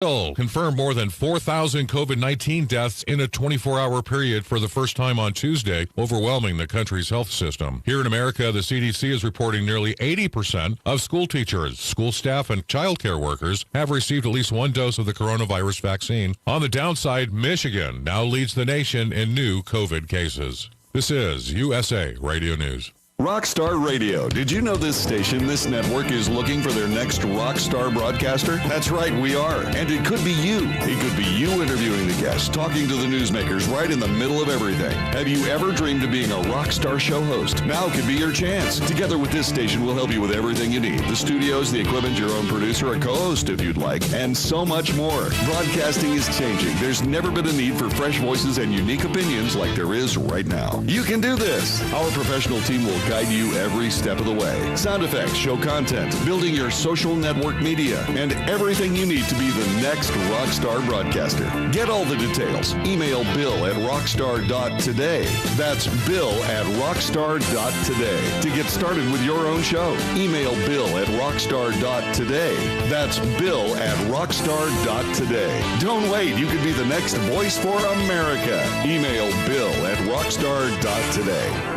Confirmed more than 4,000 COVID-19 deaths in a 24-hour period for the first time on Tuesday, overwhelming the country's health system. Here in America, the CDC is reporting nearly 80% of school teachers, school staff, and child care workers have received at least one dose of the coronavirus vaccine. On the downside, Michigan now leads the nation in new COVID cases. This is USA Radio News. Rockstar Radio. Did you know this station, this network, is looking for their next rock star broadcaster? That's right, we are. And it could be you. It could be you interviewing the guests, talking to the newsmakers right in the middle of everything. Have you ever dreamed of being a rock star show host? Now could be your chance. Together with this station, we'll help you with everything you need. The studios, the equipment, your own producer, a co-host if you'd like, and so much more. Broadcasting is changing. There's never been a need for fresh voices and unique opinions like there is right now. You can do this. Our professional team will guide you every step of the way. Sound effects, show content, building your social network media, and everything you need to be the next rockstar broadcaster. Get all the details. Email bill@rockstar.today. That's bill@rockstar.today. To get started with your own show, email bill@rockstar.today. That's bill@rockstar.today. Don't wait. You could be the next voice for America. Email bill@rockstar.today.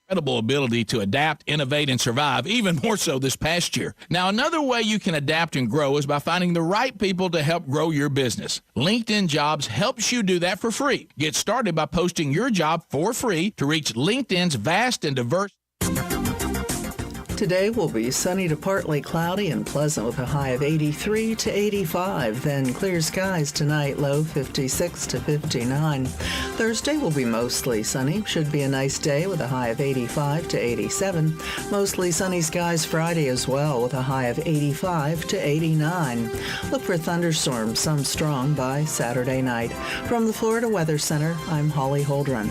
Incredible ability to adapt, innovate, and survive, even more so this past year. Now, another way you can adapt and grow is by finding the right people to help grow your business. LinkedIn Jobs helps you do that for free. Get started by posting your job for free to reach LinkedIn's vast and diverse. Today will be sunny to partly cloudy and pleasant with a high of 83 to 85. Then clear skies tonight, low 56 to 59. Thursday will be mostly sunny. Should be a nice day with a high of 85 to 87. Mostly sunny skies Friday as well with a high of 85 to 89. Look for thunderstorms, some strong, by Saturday night. From the Florida Weather Center, I'm Holly Holdren.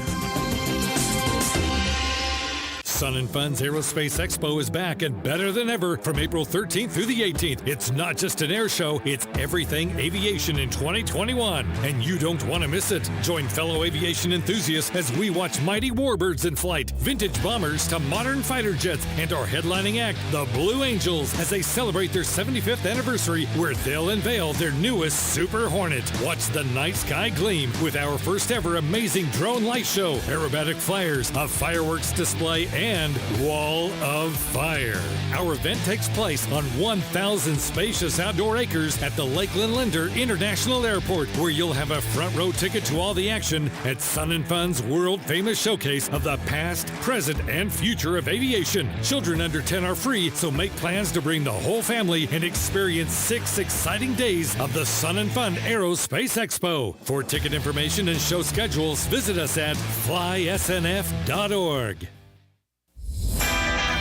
Sun and Fun's Aerospace Expo is back and better than ever from April 13th through the 18th. It's not just an air show, it's everything aviation in 2021. And you don't want to miss it. Join fellow aviation enthusiasts as we watch mighty warbirds in flight, vintage bombers to modern fighter jets, and our headlining act, the Blue Angels, as they celebrate their 75th anniversary, where they'll unveil their newest Super Hornet. Watch the night sky gleam with our first ever amazing drone light show, aerobatic flyers, a fireworks display, and Wall of Fire. Our event takes place on 1,000 spacious outdoor acres at the Lakeland Linder International Airport, where you'll have a front row ticket to all the action at Sun and Fun's world-famous showcase of the past, present, and future of aviation. Children under 10 are free, so make plans to bring the whole family and experience 6 exciting days of the Sun and Fun Aerospace Expo. For ticket information and show schedules, visit us at flysnf.org.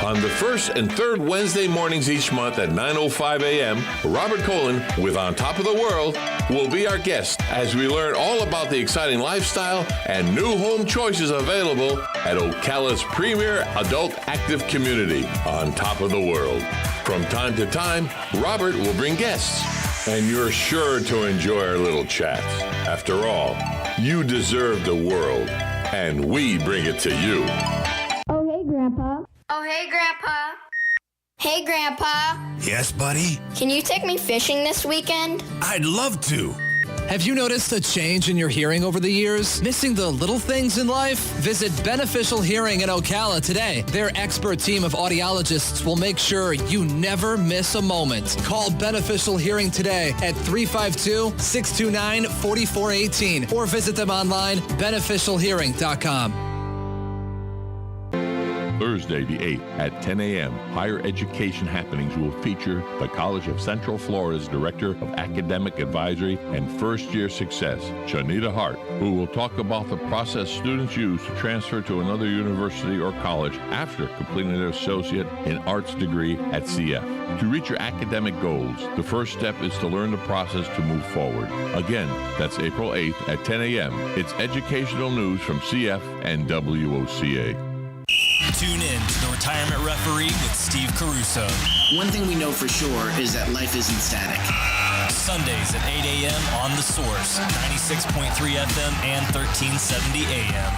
On the first and third Wednesday mornings each month at 9:05 a.m., Robert Colin with On Top of the World will be our guest as we learn all about the exciting lifestyle and new home choices available at Ocala's premier adult active community, On Top of the World. From time to time, Robert will bring guests, and you're sure to enjoy our little chats. After all, you deserve the world, and we bring it to you. Oh, hey, Grandpa. Oh, hey, Grandpa. Hey, Grandpa. Yes, buddy? Can you take me fishing this weekend? I'd love to. Have you noticed a change in your hearing over the years? Missing the little things in life? Visit Beneficial Hearing in Ocala today. Their expert team of audiologists will make sure you never miss a moment. Call Beneficial Hearing today at 352-629-4418 or visit them online, beneficialhearing.com. Thursday the 8th at 10 a.m., Higher Education Happenings will feature the College of Central Florida's Director of Academic Advisory and First-Year Success, Shanita Hart, who will talk about the process students use to transfer to another university or college after completing their associate in arts degree at CF. To reach your academic goals, the first step is to learn the process to move forward. Again, that's April 8th at 10 a.m. It's educational news from CF and WOCA. Tune in to The Retirement Referee with Steve Caruso. One thing we know for sure is that life isn't static. Sundays at 8 a.m. on The Source, 96.3 FM and 1370 AM.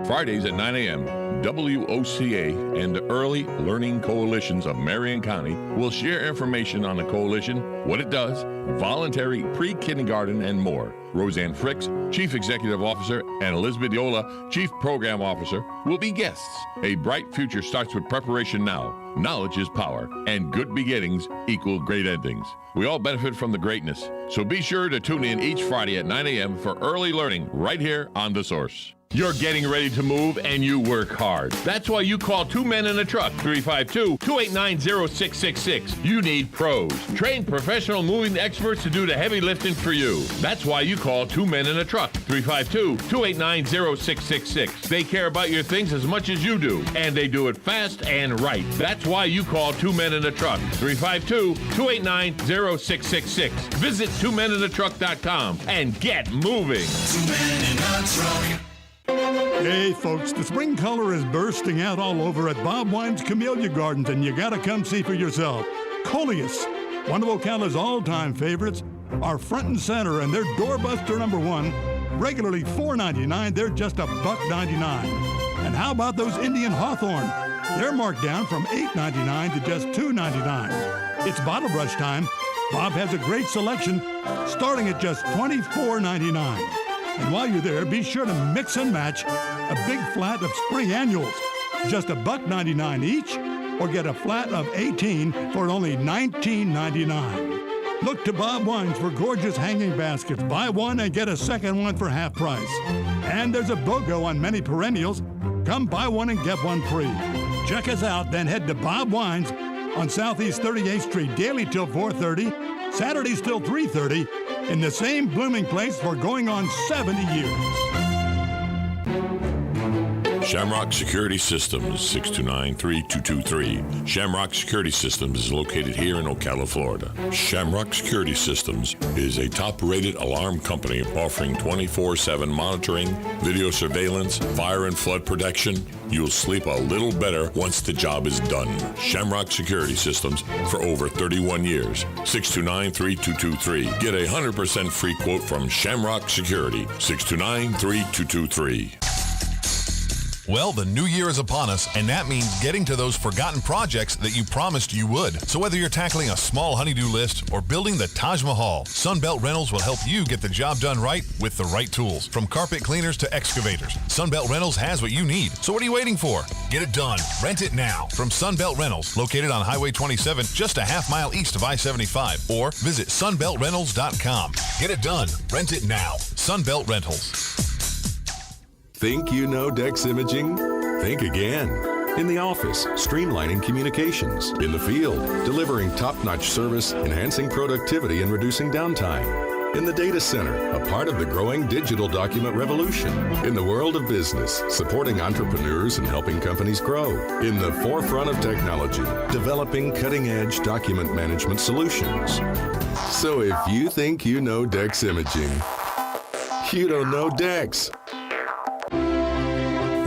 Fridays at 9 a.m., WOCA and the Early Learning Coalitions of Marion County will share information on the coalition, what it does, voluntary pre-kindergarten, and more. Roseanne Fricks, Chief Executive Officer, and Elizabeth Yola, Chief Program Officer, will be guests. A bright future starts with preparation now. Knowledge is power, and good beginnings equal great endings. We all benefit from the greatness, so be sure to tune in each Friday at 9 a.m. for early learning right here on The Source. You're getting ready to move and you work hard. That's why you call Two Men in a Truck, 352-289-0666. You need pros. Trained professional moving experts to do the heavy lifting for you. That's why you call Two Men in a Truck, 352-289-0666. They care about your things as much as you do, and they do it fast and right. That's why you call Two Men in a Truck, 352-289-0666. Visit twomeninatruck.com and get moving. 2 Men in a Truck. Hey folks, the spring color is bursting out all over at Bob Wine's Camellia Gardens, and you gotta come see for yourself. Coleus, one of Ocala's all-time favorites, are front and center, and they're doorbuster number one. Regularly $4.99, they're just $1.99. And how about those Indian Hawthorn? They're marked down from $8.99 to just $2.99. It's bottle brush time. Bob has a great selection, starting at just $24.99. And while you're there, be sure to mix and match a big flat of spring annuals, just $1.99 each, or get a flat of 18 for only $19.99. Look to Bob Wines for gorgeous hanging baskets. Buy one and get a second one for half price. And there's a BOGO on many perennials. Come buy one and get one free. Check us out, then head to Bob Wines on Southeast 38th Street, daily till 4:30, Saturdays till 3:30, in the same blooming place for going on 70 years. Shamrock Security Systems, 629-3223. Shamrock Security Systems is located here in Ocala, Florida. Shamrock Security Systems is a top-rated alarm company offering 24/7 monitoring, video surveillance, fire and flood protection. You'll sleep a little better once the job is done. Shamrock Security Systems for over 31 years. 629-3223. Get a 100% free quote from Shamrock Security. 629-3223. Well, the new year is upon us, and that means getting to those forgotten projects that you promised you would. So whether you're tackling a small honey-do list or building the Taj Mahal, Sunbelt Rentals will help you get the job done right with the right tools. From carpet cleaners to excavators, Sunbelt Rentals has what you need. So what are you waiting for? Get it done. Rent it now from Sunbelt Rentals, located on Highway 27, just a half mile east of I-75, or visit sunbeltrentals.com. Get it done. Rent it now. Sunbelt Rentals. Think you know Dex Imaging? Think again. In the office, streamlining communications. In the field, delivering top-notch service, enhancing productivity, and reducing downtime. In the data center, a part of the growing digital document revolution. In the world of business, supporting entrepreneurs and helping companies grow. In the forefront of technology, developing cutting-edge document management solutions. So if you think you know Dex Imaging, you don't know Dex.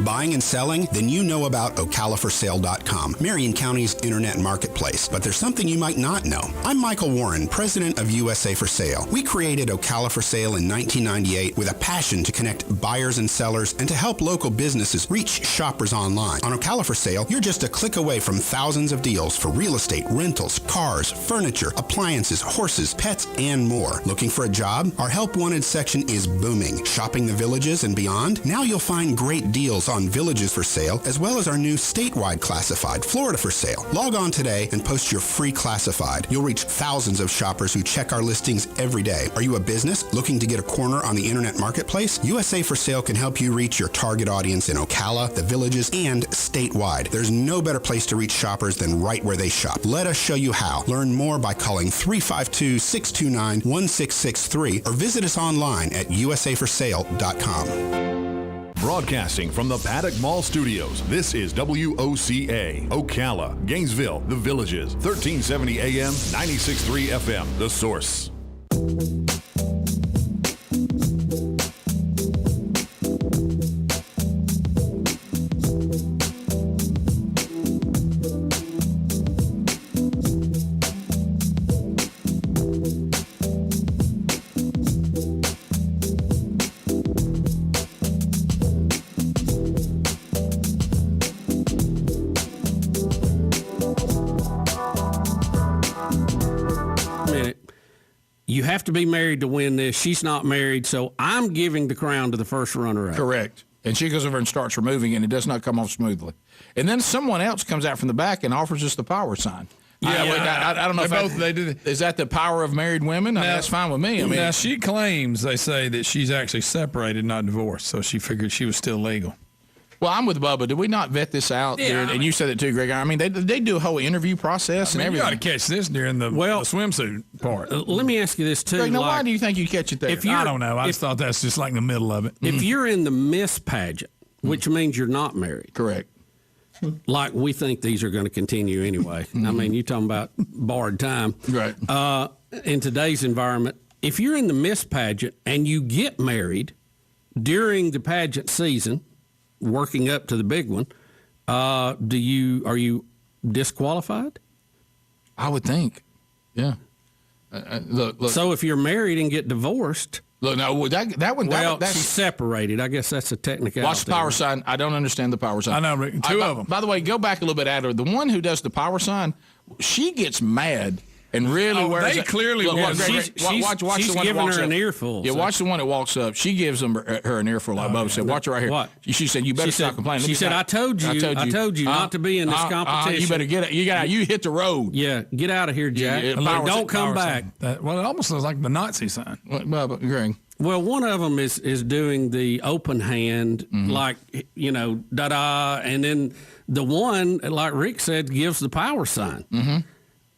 Buying and selling? Then you know about OcalaForSale.com, Marion County's internet marketplace. But there's something you might not know. I'm Michael Warren, president of USA for Sale. We created Ocala for Sale in 1998 with a passion to connect buyers and sellers and to help local businesses reach shoppers online. On Ocala for Sale, you're just a click away from thousands of deals for real estate, rentals, cars, furniture, appliances, horses, pets, and more. Looking for a job? Our Help Wanted section is booming. Shopping the villages and beyond? Now you'll find great deals on villages for sale, as well as our new statewide classified, Florida for Sale. Log on today and post your free classified. You'll reach thousands of shoppers who check our listings every day. Are you a business looking to get a corner on the internet marketplace? USA for Sale can help you reach your target audience in Ocala, the villages, and statewide. There's no better place to reach shoppers than right where they shop. Let us show you how. Learn more by calling 352-629-1663 or visit us online at usaforsale.com. Broadcasting from the Paddock Mall Studios, this is WOCA, Ocala, Gainesville, The Villages, 1370 AM, 96.3 FM, The Source. you have to be married to win this. She's not married, so I'm giving the crown to the first runner-up. Correct. And she goes over and starts removing it, and it does not come off smoothly. And then someone else comes out from the back and offers us the power sign. Yeah, I don't know if they do. Is that the power of married women? I mean, that's fine with me. I mean, now, she claims, they say, that she's actually separated, not divorced, so she figured she was still legal. Well, I'm with Bubba. Did we not vet this out? Yeah. And you said it too, Greg. I mean, they do a whole interview process and everything. You ought to catch this during the swimsuit part. Let me ask you this, too. Greg, now, why do you think you catch it there? I don't know. I just thought that's just like the middle of it. If you're in the Miss pageant, which means you're not married. Correct. Like we think these are going to continue anyway. I mean, you're talking about borrowed time. Right. In today's environment, if you're in the Miss pageant and you get married during the pageant season, working up to the big one, are you disqualified? I would think. Yeah. Look. So if you're married and get divorced. Look, no, that one. That's she's separated. I guess that's a technicality. Watch the power sign. I don't understand the power sign. I know, two of them. By the way, go back a little bit at her. The one who does the power sign, she gets mad and really wears. They clearly watch she's the one giving that walks her up. an earful. Yeah, watch the one that walks up. She gives her an earful. Like Bubba said, watch her right here. What? She said, "You better stop complaining." She said, "I told you not to be in this competition. You better get it. You hit the road. Yeah, get out of here, Jack. Don't come back." Well, it almost looks like the Nazi sign. Bubba, Greg. Well, one of them is doing the open hand, like, da-da, and then the one, like Rick said, gives the power sign,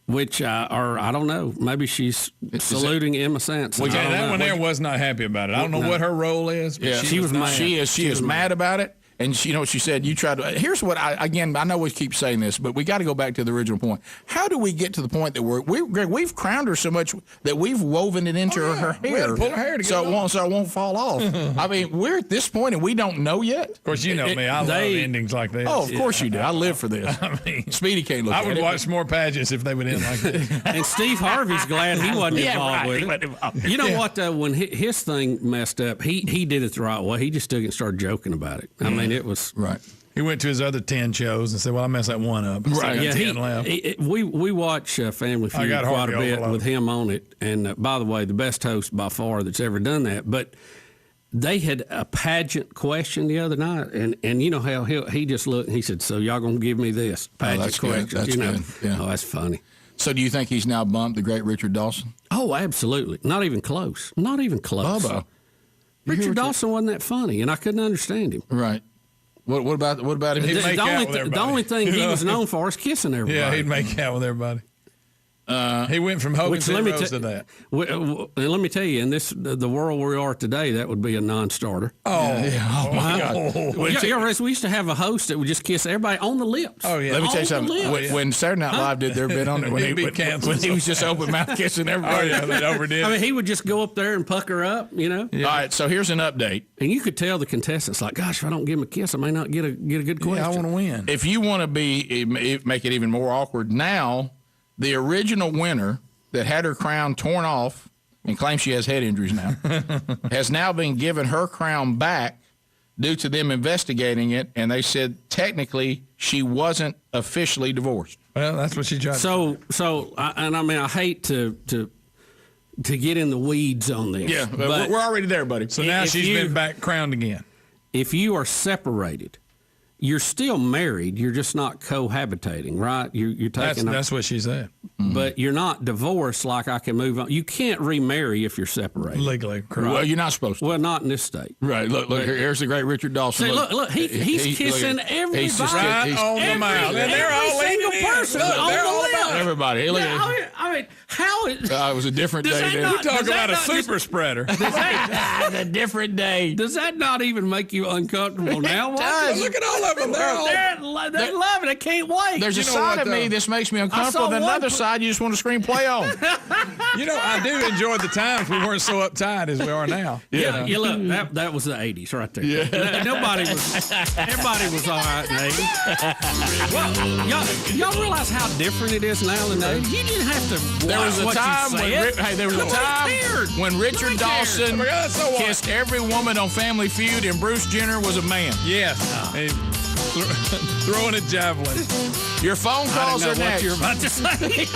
which, or I don't know, maybe she's saluting Emma Sanson. Well, that one there was not happy about it. I don't know what her role is, but she was mad. She is mad about it. And you know what she said? You tried to. Here's what I know we keep saying this, but we got to go back to the original point. How do we get to the point that we've crowned her so much that we've woven it into her hair? We had to pull her hair to so it won't fall off. I mean, we're at this point and we don't know yet. Of course, you know me. I love endings like this. Oh, of course you do. I live for this. I mean, Speedy can't look. I would watch more pageants if they would end like this. And Steve Harvey's glad he wasn't involved with it. You know what? When his thing messed up, he did it the right way. He just took it and started joking about it. I mean, it was right. He went to his other 10 shows and said, well, I messed that one up. Right. Yeah, 10 left. We watch Family Feud quite a bit with him on it. And by the way, the best host by far that's ever done that. But they had a pageant question the other night. And you know how he just looked and he said, so y'all going to give me this pageant question? That's good. Yeah. Oh, that's funny. So do you think he's now bumped the great Richard Dawson? Oh, absolutely. Not even close. Bubba. Richard Dawson wasn't that funny, and I couldn't understand him. Right. What about him? The only thing he was known for is kissing everybody. Yeah, he'd make out with everybody. He went from Hogan's Heroes to that. Let me tell you, in the world we are today, that would be a non-starter. Oh, yeah. Oh my God. We used to have a host that would just kiss everybody on the lips. Oh, yeah. Let me tell you something. When Saturday Night Live did their bit on it, when he was just open mouth kissing everybody. Oh, yeah, they overdid. I mean, he would just go up there and pucker up, Yeah. All right, so here's an update. And you could tell the contestants, like, gosh, if I don't give him a kiss, I may not get a good question. Yeah, I want to win. If you want to make it even more awkward, now the original winner that had her crown torn off and claims she has head injuries now has now been given her crown back due to them investigating it, and they said technically she wasn't officially divorced. Well, that's what she tried. I hate to get in the weeds on this. Yeah, but we're already there, buddy. So now she's been back crowned again. If you are separated, you're still married. You're just not cohabitating, right? You're taking. That's what she said. But you're not divorced. Like I can move on. You can't remarry if you're separated legally. Correct. Well, you're not supposed to. Well, not in this state. Right. Look. Here's the great Richard Dawson. See, look. He's kissing everybody. He's just, right on the mouth. And they're all single person on the lip. Everybody. Hey, look. I mean, how is? It was a different day. We talk about a super spreader. A different day. Does that not even make you uncomfortable now? Look at all of them. They love it. I can't wait. There's a side of me this makes me uncomfortable. Then another side you just want to scream play on. I do enjoy the times we weren't so uptight as we are now. Yeah, look, that was the 80s right there. Yeah. Everybody was all right in the 80s. Well, y'all realize how different it is now than the 80s? You didn't have to There was a time when Richard Dawson kissed every woman on Family Feud and Bruce Jenner was a man. Yes. Throwing a javelin. Your phone calls are next. What you're about to say.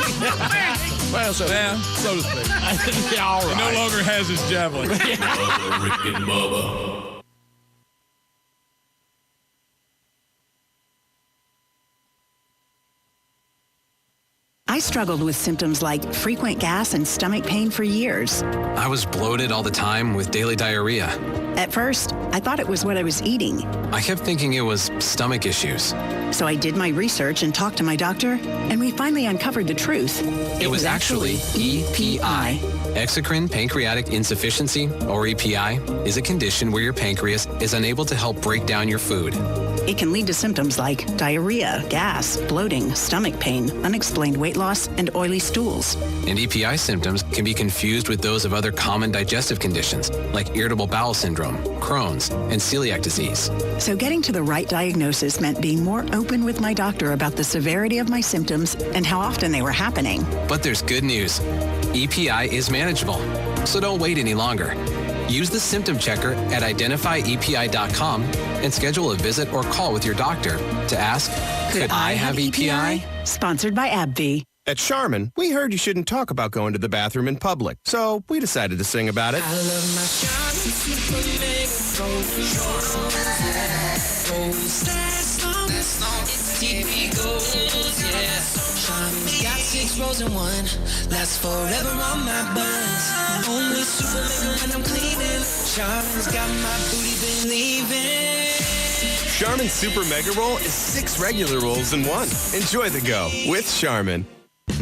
Well, so to speak. Yeah, all right. He no longer has his javelin. Rick and Bubba. I struggled with symptoms like frequent gas and stomach pain for years. I was bloated all the time with daily diarrhea. At first, I thought it was what I was eating. I kept thinking it was stomach issues. So I did my research and talked to my doctor, and we finally uncovered the truth. It was actually EPI. Exocrine pancreatic insufficiency, or EPI, is a condition where your pancreas is unable to help break down your food. It can lead to symptoms like diarrhea, gas, bloating, stomach pain, unexplained weight loss, and oily stools. And EPI symptoms can be confused with those of other common digestive conditions, like irritable bowel syndrome, Crohn's, and celiac disease. So getting to the right diagnosis meant being more open with my doctor about the severity of my symptoms and how often they were happening. But there's good news. EPI is manageable, so don't wait any longer. Use the symptom checker at identifyepi.com and schedule a visit or call with your doctor to ask, could I have EPI? Sponsored by AbbVie. At Charmin, we heard you shouldn't talk about going to the bathroom in public, so we decided to sing about it. I love my Charmin Super It's TV gold, yeah. Charmin's got 6 rows in one, lasts forever on my buns. Only Super Mega when I'm cleaning. Charmin's got my booty believing. Charmin Super Mega Roll is 6 regular rolls in one. Enjoy the go with Charmin.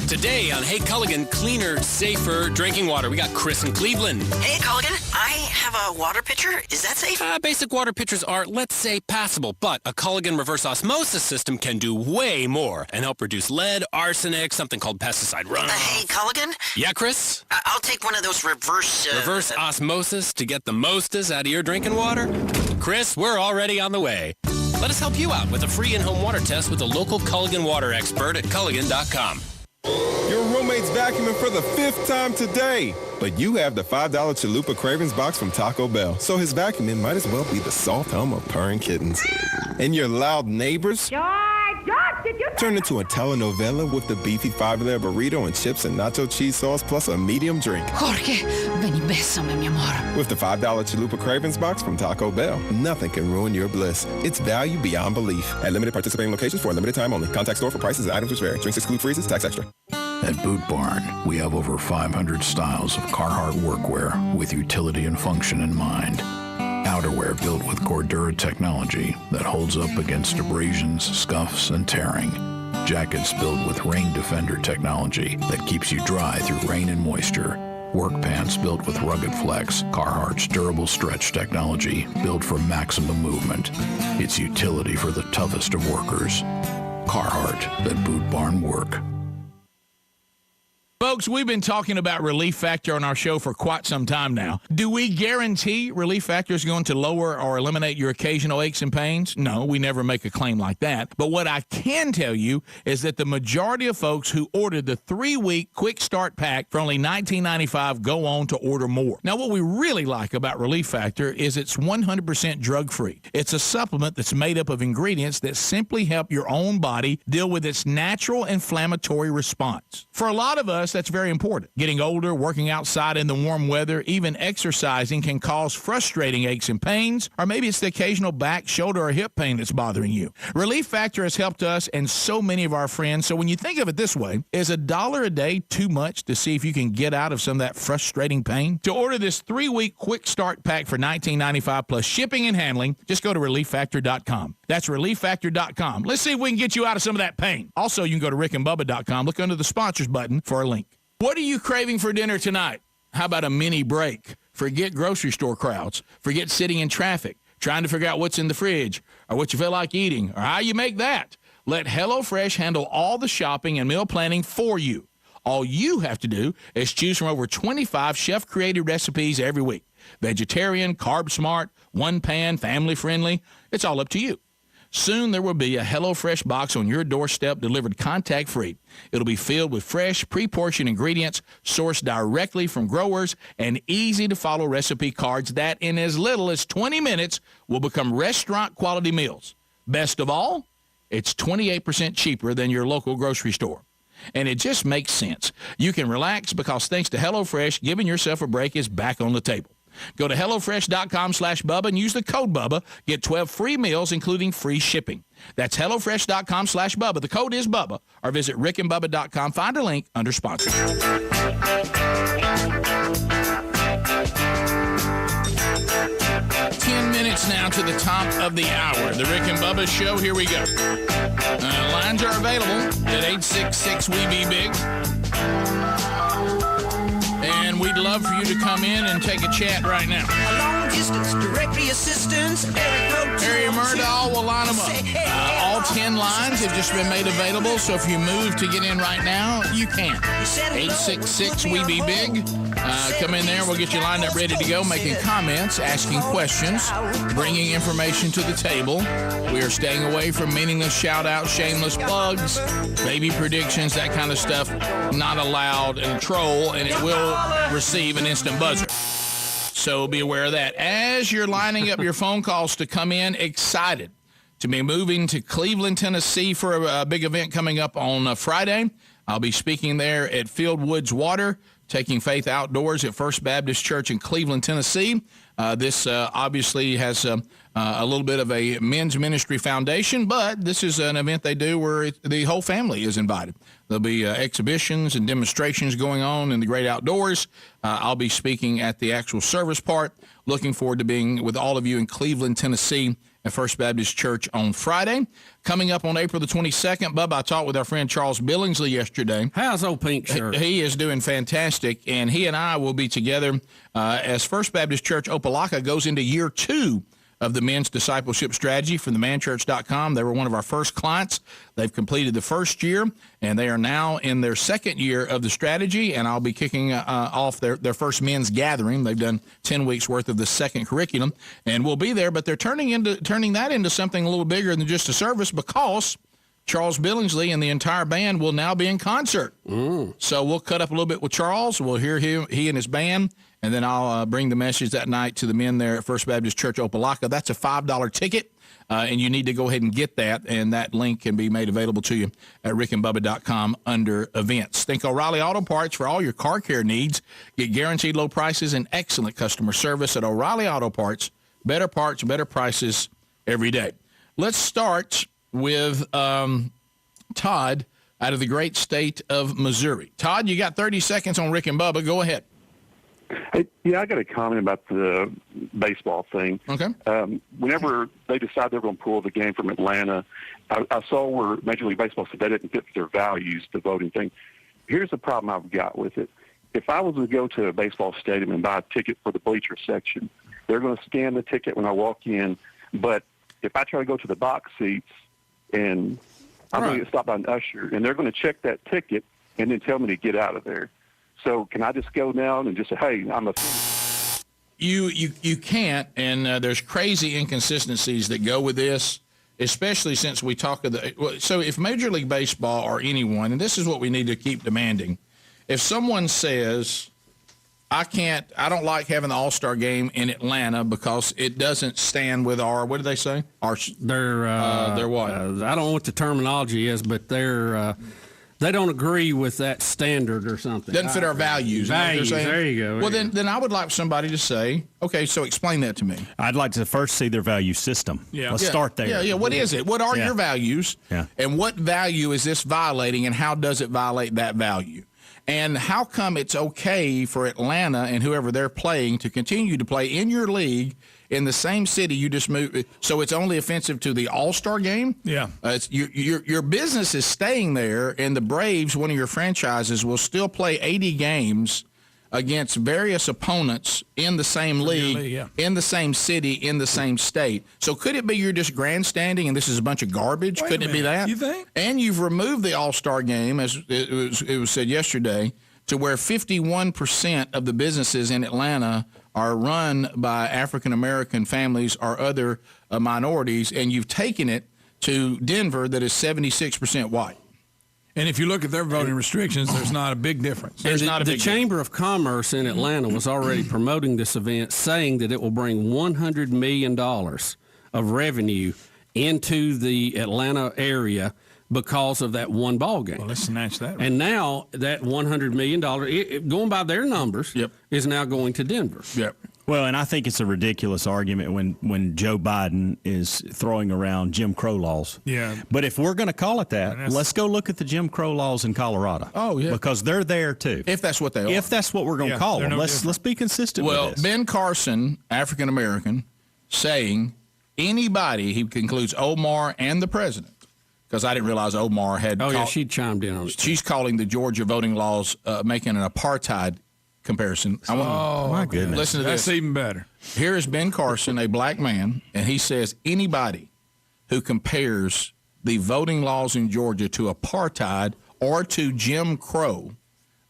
Today on Hey Culligan, cleaner, safer drinking water. We got Chris in Cleveland. Hey Culligan, I have a water pitcher. Is that safe? Basic water pitchers are, let's say, passable, but a Culligan reverse osmosis system can do way more and help reduce lead, arsenic, something called pesticide runoff. Hey Culligan? Yeah, Chris? I'll take one of those reverse osmosis to get the mostest out of your drinking water? Chris, we're already on the way. Let us help you out with a free in-home water test with a local Culligan water expert at Culligan.com. Your roommate's vacuuming for the 5th time today. But you have the $5 Chalupa Cravings box from Taco Bell, so his vacuuming might as well be the soft hum of purring kittens. And your loud neighbors turn into a telenovela with the beefy 5-layer burrito and chips and nacho cheese sauce plus a medium drink. Jorge, ven y bésame, mi amor. With the $5 Chalupa Cravings box from Taco Bell, nothing can ruin your bliss. It's value beyond belief. At limited participating locations for a limited time only. Contact store for prices and items which vary. Drinks exclude freezes, tax extra. At Boot Barn, we have over 500 styles of Carhartt workwear with utility and function in mind. Outerwear built with Cordura technology that holds up against abrasions, scuffs, and tearing. Jackets built with Rain Defender technology that keeps you dry through rain and moisture. Work pants built with Rugged Flex, Carhartt's durable stretch technology built for maximum movement. It's utility for the toughest of workers. Carhartt, let Boot Barn work. Folks, we've been talking about Relief Factor on our show for quite some time now. Do we guarantee Relief Factor is going to lower or eliminate your occasional aches and pains? No, we never make a claim like that. But what I can tell you is that the majority of folks who ordered the 3-week quick start pack for only $19.95 go on to order more. Now, what we really like about Relief Factor is it's 100% drug-free. It's a supplement that's made up of ingredients that simply help your own body deal with its natural inflammatory response. For a lot of us, that's very important. Getting older, working outside in the warm weather, even exercising can cause frustrating aches and pains, or maybe it's the occasional back, shoulder, or hip pain that's bothering you. Relief Factor has helped us and so many of our friends, so when you think of it this way, is $1 a day too much to see if you can get out of some of that frustrating pain? To order this 3-week quick start pack for $19.95 plus shipping and handling, just go to ReliefFactor.com. That's ReliefFactor.com. Let's see if we can get you out of some of that pain. Also, you can go to RickandBubba.com, look under the sponsors button for a link. What are you craving for dinner tonight? How about a mini break? Forget grocery store crowds. Forget sitting in traffic, trying to figure out what's in the fridge or what you feel like eating or how you make that. Let HelloFresh handle all the shopping and meal planning for you. All you have to do is choose from over 25 chef-created recipes every week. Vegetarian, carb smart, one pan, family friendly. It's all up to you. Soon there will be a HelloFresh box on your doorstep delivered contact-free. It'll be filled with fresh, pre-portioned ingredients sourced directly from growers and easy-to-follow recipe cards that in as little as 20 minutes will become restaurant-quality meals. Best of all, it's 28% cheaper than your local grocery store. and it just makes sense. You can relax because thanks to HelloFresh, giving yourself a break is back on the table. Go to HelloFresh.com/Bubba and use the code Bubba. Get 12 free meals, including free shipping. That's HelloFresh.com/Bubba. The code is Bubba. Or visit RickandBubba.com. Find a link under sponsor. 10 minutes now to the top of the hour. The Rick and Bubba Show. Here we go. Lines are available at 866-WE-BE-BIG. And we'd love for you to come in and take a chat right now. Long distance directory assistance. Harry Murdahl will line them up. All 10 lines have just been made available, so if you move to get in right now, you can. 866-WE-BE-BIG. Come in there. We'll get you lined up, ready to go, making comments, asking questions, bringing information to the table. We are staying away from meaningless shout-outs, shameless plugs, baby predictions, that kind of stuff. Not allowed, and troll, and it will receive an instant buzzer. So be aware of that. As you're lining up your phone calls to come in, excited to be moving to Cleveland, Tennessee for a big event coming up on Friday. I'll be speaking there at Fieldwoods Water, taking faith outdoors at First Baptist Church in Cleveland, Tennessee. This obviously has a little bit of a men's ministry foundation, but this is an event they do where the whole family is invited. There'll be exhibitions and demonstrations going on in the great outdoors. I'll be speaking at the actual service part. Looking forward to being with all of you in Cleveland, Tennessee at First Baptist Church on Friday. Coming up on April the 22nd, Bubba, I talked with our friend Charles Billingsley yesterday. How's old Pink Shirt? He is doing fantastic, and he and I will be together as First Baptist Church Opelika goes into year 2 of the men's discipleship strategy from themanchurch.com. They were one of our first clients. They've completed the first year, and they are now in their second year of the strategy, and I'll be kicking off their first men's gathering. They've done 10 weeks worth of the second curriculum, and we'll be there, but they're turning that into something a little bigger than just a service because Charles Billingsley and the entire band will now be in concert. So we'll cut up a little bit with Charles. We'll hear he and his band, and then I'll bring the message that night to the men there at First Baptist Church Opelika. That's a $5 ticket, and you need to go ahead and get that, and that link can be made available to you at rickandbubba.com under events. Think O'Reilly Auto Parts for all your car care needs. Get guaranteed low prices and excellent customer service at O'Reilly Auto Parts. Better parts, better prices every day. Let's start with Todd out of the great state of Missouri. Todd, you got 30 seconds on Rick and Bubba. Go ahead. Hey, yeah, I got a comment about the baseball thing. Okay. Whenever they decide they're going to pull the game from Atlanta, I saw where Major League Baseball said they didn't fit their values, the voting thing. Here's the problem I've got with it. If I was to go to a baseball stadium and buy a ticket for the bleacher section, they're going to scan the ticket when I walk in. But if I try to go to the box seats, and I'm going to get stopped by an usher, and they're going to check that ticket and then tell me to get out of there. So can I just go down and just say, hey, I'm a... You can't, and there's crazy inconsistencies that go with this, especially since we talk of the... So if Major League Baseball or anyone, and this is what we need to keep demanding, if someone says, I don't like having the All-Star game in Atlanta because it doesn't stand with our, what do they say? Their what? I don't know what the terminology is, but they don't agree with that standard or something. Doesn't fit our values. Values, there you go. Well, then I would like somebody to say, okay, so explain that to me. I'd like to first see their value system. Let's start there. Yeah. What is it? What are your values? Yeah. And what value is this violating, and how does it violate that value? And how come it's okay for Atlanta and whoever they're playing to continue to play in your league in the same city you just moved? So it's only offensive to the All-Star game? Yeah. Your business is staying there, and the Braves, one of your franchises, will still play 80 games against various opponents in the same league, in the same city, in the same state. So could it be you're just grandstanding and this is a bunch of garbage? Couldn't it be that? You think? And you've removed the All-Star game, as it was said yesterday, to where 51% of the businesses in Atlanta are run by African-American families or other minorities, and you've taken it to Denver that is 76% white. And if you look at their voting restrictions, there's not a big difference. The Chamber of Commerce in Atlanta was already promoting this event, saying that it will bring $100 million of revenue into the Atlanta area because of that one ball game. Well, let's snatch that. And now that $100 million, going by their numbers, is now going to Denver. Yep. Well, and I think it's a ridiculous argument when Joe Biden is throwing around Jim Crow laws. Yeah. But if we're going to call it that, let's go look at the Jim Crow laws in Colorado. Oh, yeah. Because they're there, too. If that's what they are. If that's what we're going to call them. Let's be consistent with this. Well, Ben Carson, African-American, saying anybody, he concludes Omar and the president, because I didn't realize Omar had she chimed in on it. She's calling the Georgia voting laws making an apartheid comparison. My goodness. Listen to this. That's even better. Here is Ben Carson, a black man, and he says anybody who compares the voting laws in Georgia to apartheid or to Jim Crow,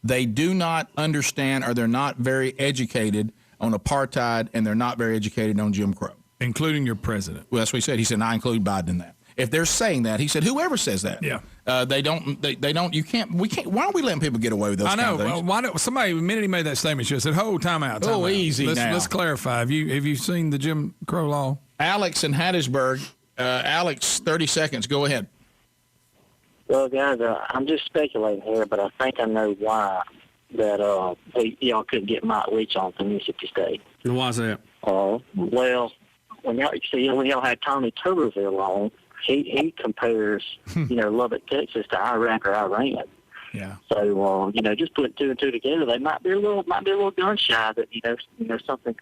they do not understand or they're not very educated on apartheid and they're not very educated on Jim Crow. Including your president. Well, that's what he said. He said, I include Biden in that. If they're saying that, he said, whoever says that, they don't. You can't. We can't. Why aren't we letting people get away with those? I know. Kind of things? Why don't somebody? The minute he made that statement, she said, "Hold, time out." Easy now. Let's clarify. Have you seen the Jim Crow law? Alex in Hattiesburg. Alex, 30 seconds. Go ahead. Well, guys, I'm just speculating here, but I think I know why that y'all couldn't get Mike Leach on from Mississippi State. And why's that? Well, when y'all had Tommy Tuberville on. He compares, Lubbock, Texas to Iraq or Iran. Yeah. So, just putting two and two together, they might be a little gun shy that something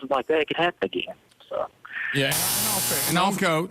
like that could happen again. So. Yeah.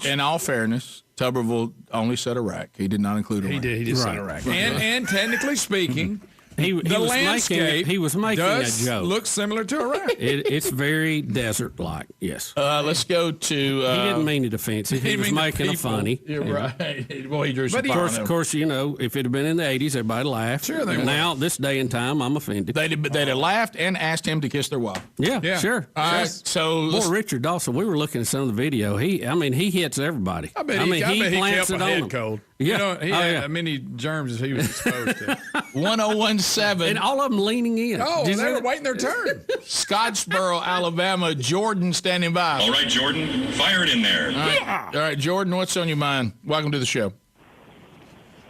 In all fairness, Tuberville only said Iraq. He did not include Iraq. He did. He just said Iraq. And technically speaking. He was making a joke. Looks similar to Iraq. It's very desert-like. Yes. Let's go to. He didn't mean it offensive. He was making it funny. You're right. Well, he drew some. Of course, if it had been in the '80s, everybody laughed. Sure, they would. Now, this day and time, I'm offended. They'd have laughed and asked him to kiss their wife. Yeah. Sure. All right. So, poor Richard Dawson. We were looking at some of the video. He hits everybody. I bet he plants kept it a on head them. cold. Yeah. He had as many germs as he was exposed to. 1017. And all of them leaning in. Oh, they were waiting their turn. Scottsboro, Alabama. Jordan standing by. All right, Jordan. Fire it in there. All right, Jordan, what's on your mind? Welcome to the show.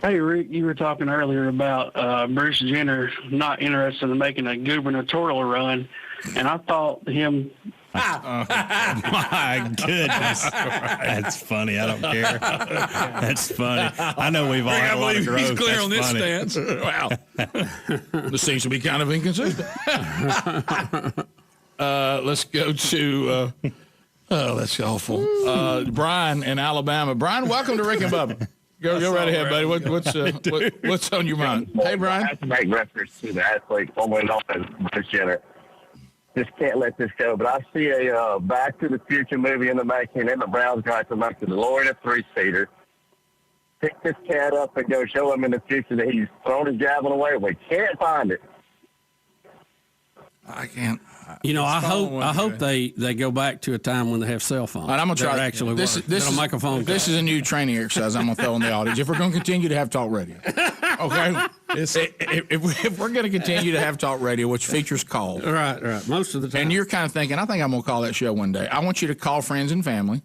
Hey, Rick, you were talking earlier about Bruce Jenner not interested in making a gubernatorial run, and I thought him... My goodness. That's funny. I don't care. That's funny. I know we've all had a lot of growth. He's clear on this stance. Wow. This seems to be kind of inconsistent. Let's go to, that's awful. Brian in Alabama. Brian, welcome to Rick and Bubba. Go right ahead, buddy. What's on your mind? Hey, Brian. I have to make reference to the athlete formerly known as Bruce Jenner. Just can't let this go. But I see a Back to the Future movie in the making, and the Browns got to make the DeLorean a 3-seater. Pick this cat up and go show him in the future that he's thrown his javelin away. We can't find it. I can't. I hope they go back to a time when they have cell phones. All right, I'm gonna try. Actually, this is make a phone. This is a new training exercise I'm gonna throw in the audience. If we're gonna continue to have talk radio, okay. If we're gonna continue to have talk radio, which features calls, right, most of the time, and you're kind of thinking, I think I'm gonna call that show one day. I want you to call friends and family.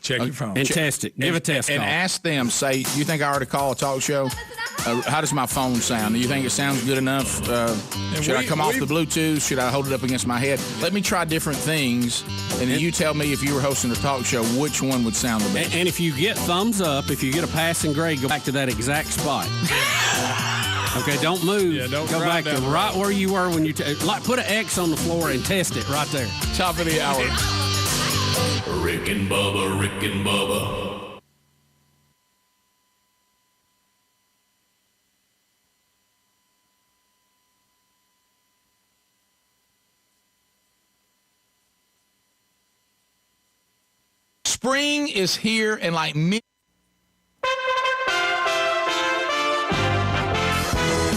Check your phone. And test it. Give a test and call. ask them, say, you think I ought to call a talk show? How does my phone sound? Do you think it sounds good enough? Should I come off the Bluetooth? Should I hold it up against my head? Let me try different things, and then you tell me if you were hosting a talk show, which one would sound the best. And if you get thumbs up, if you get a passing grade, go back to that exact spot. Okay, don't move. Yeah, don't go back to right where you were when you put an X on the floor and test it right there. Top of the hour. Rick and Bubba, Rick and Bubba. Spring is here, and like me.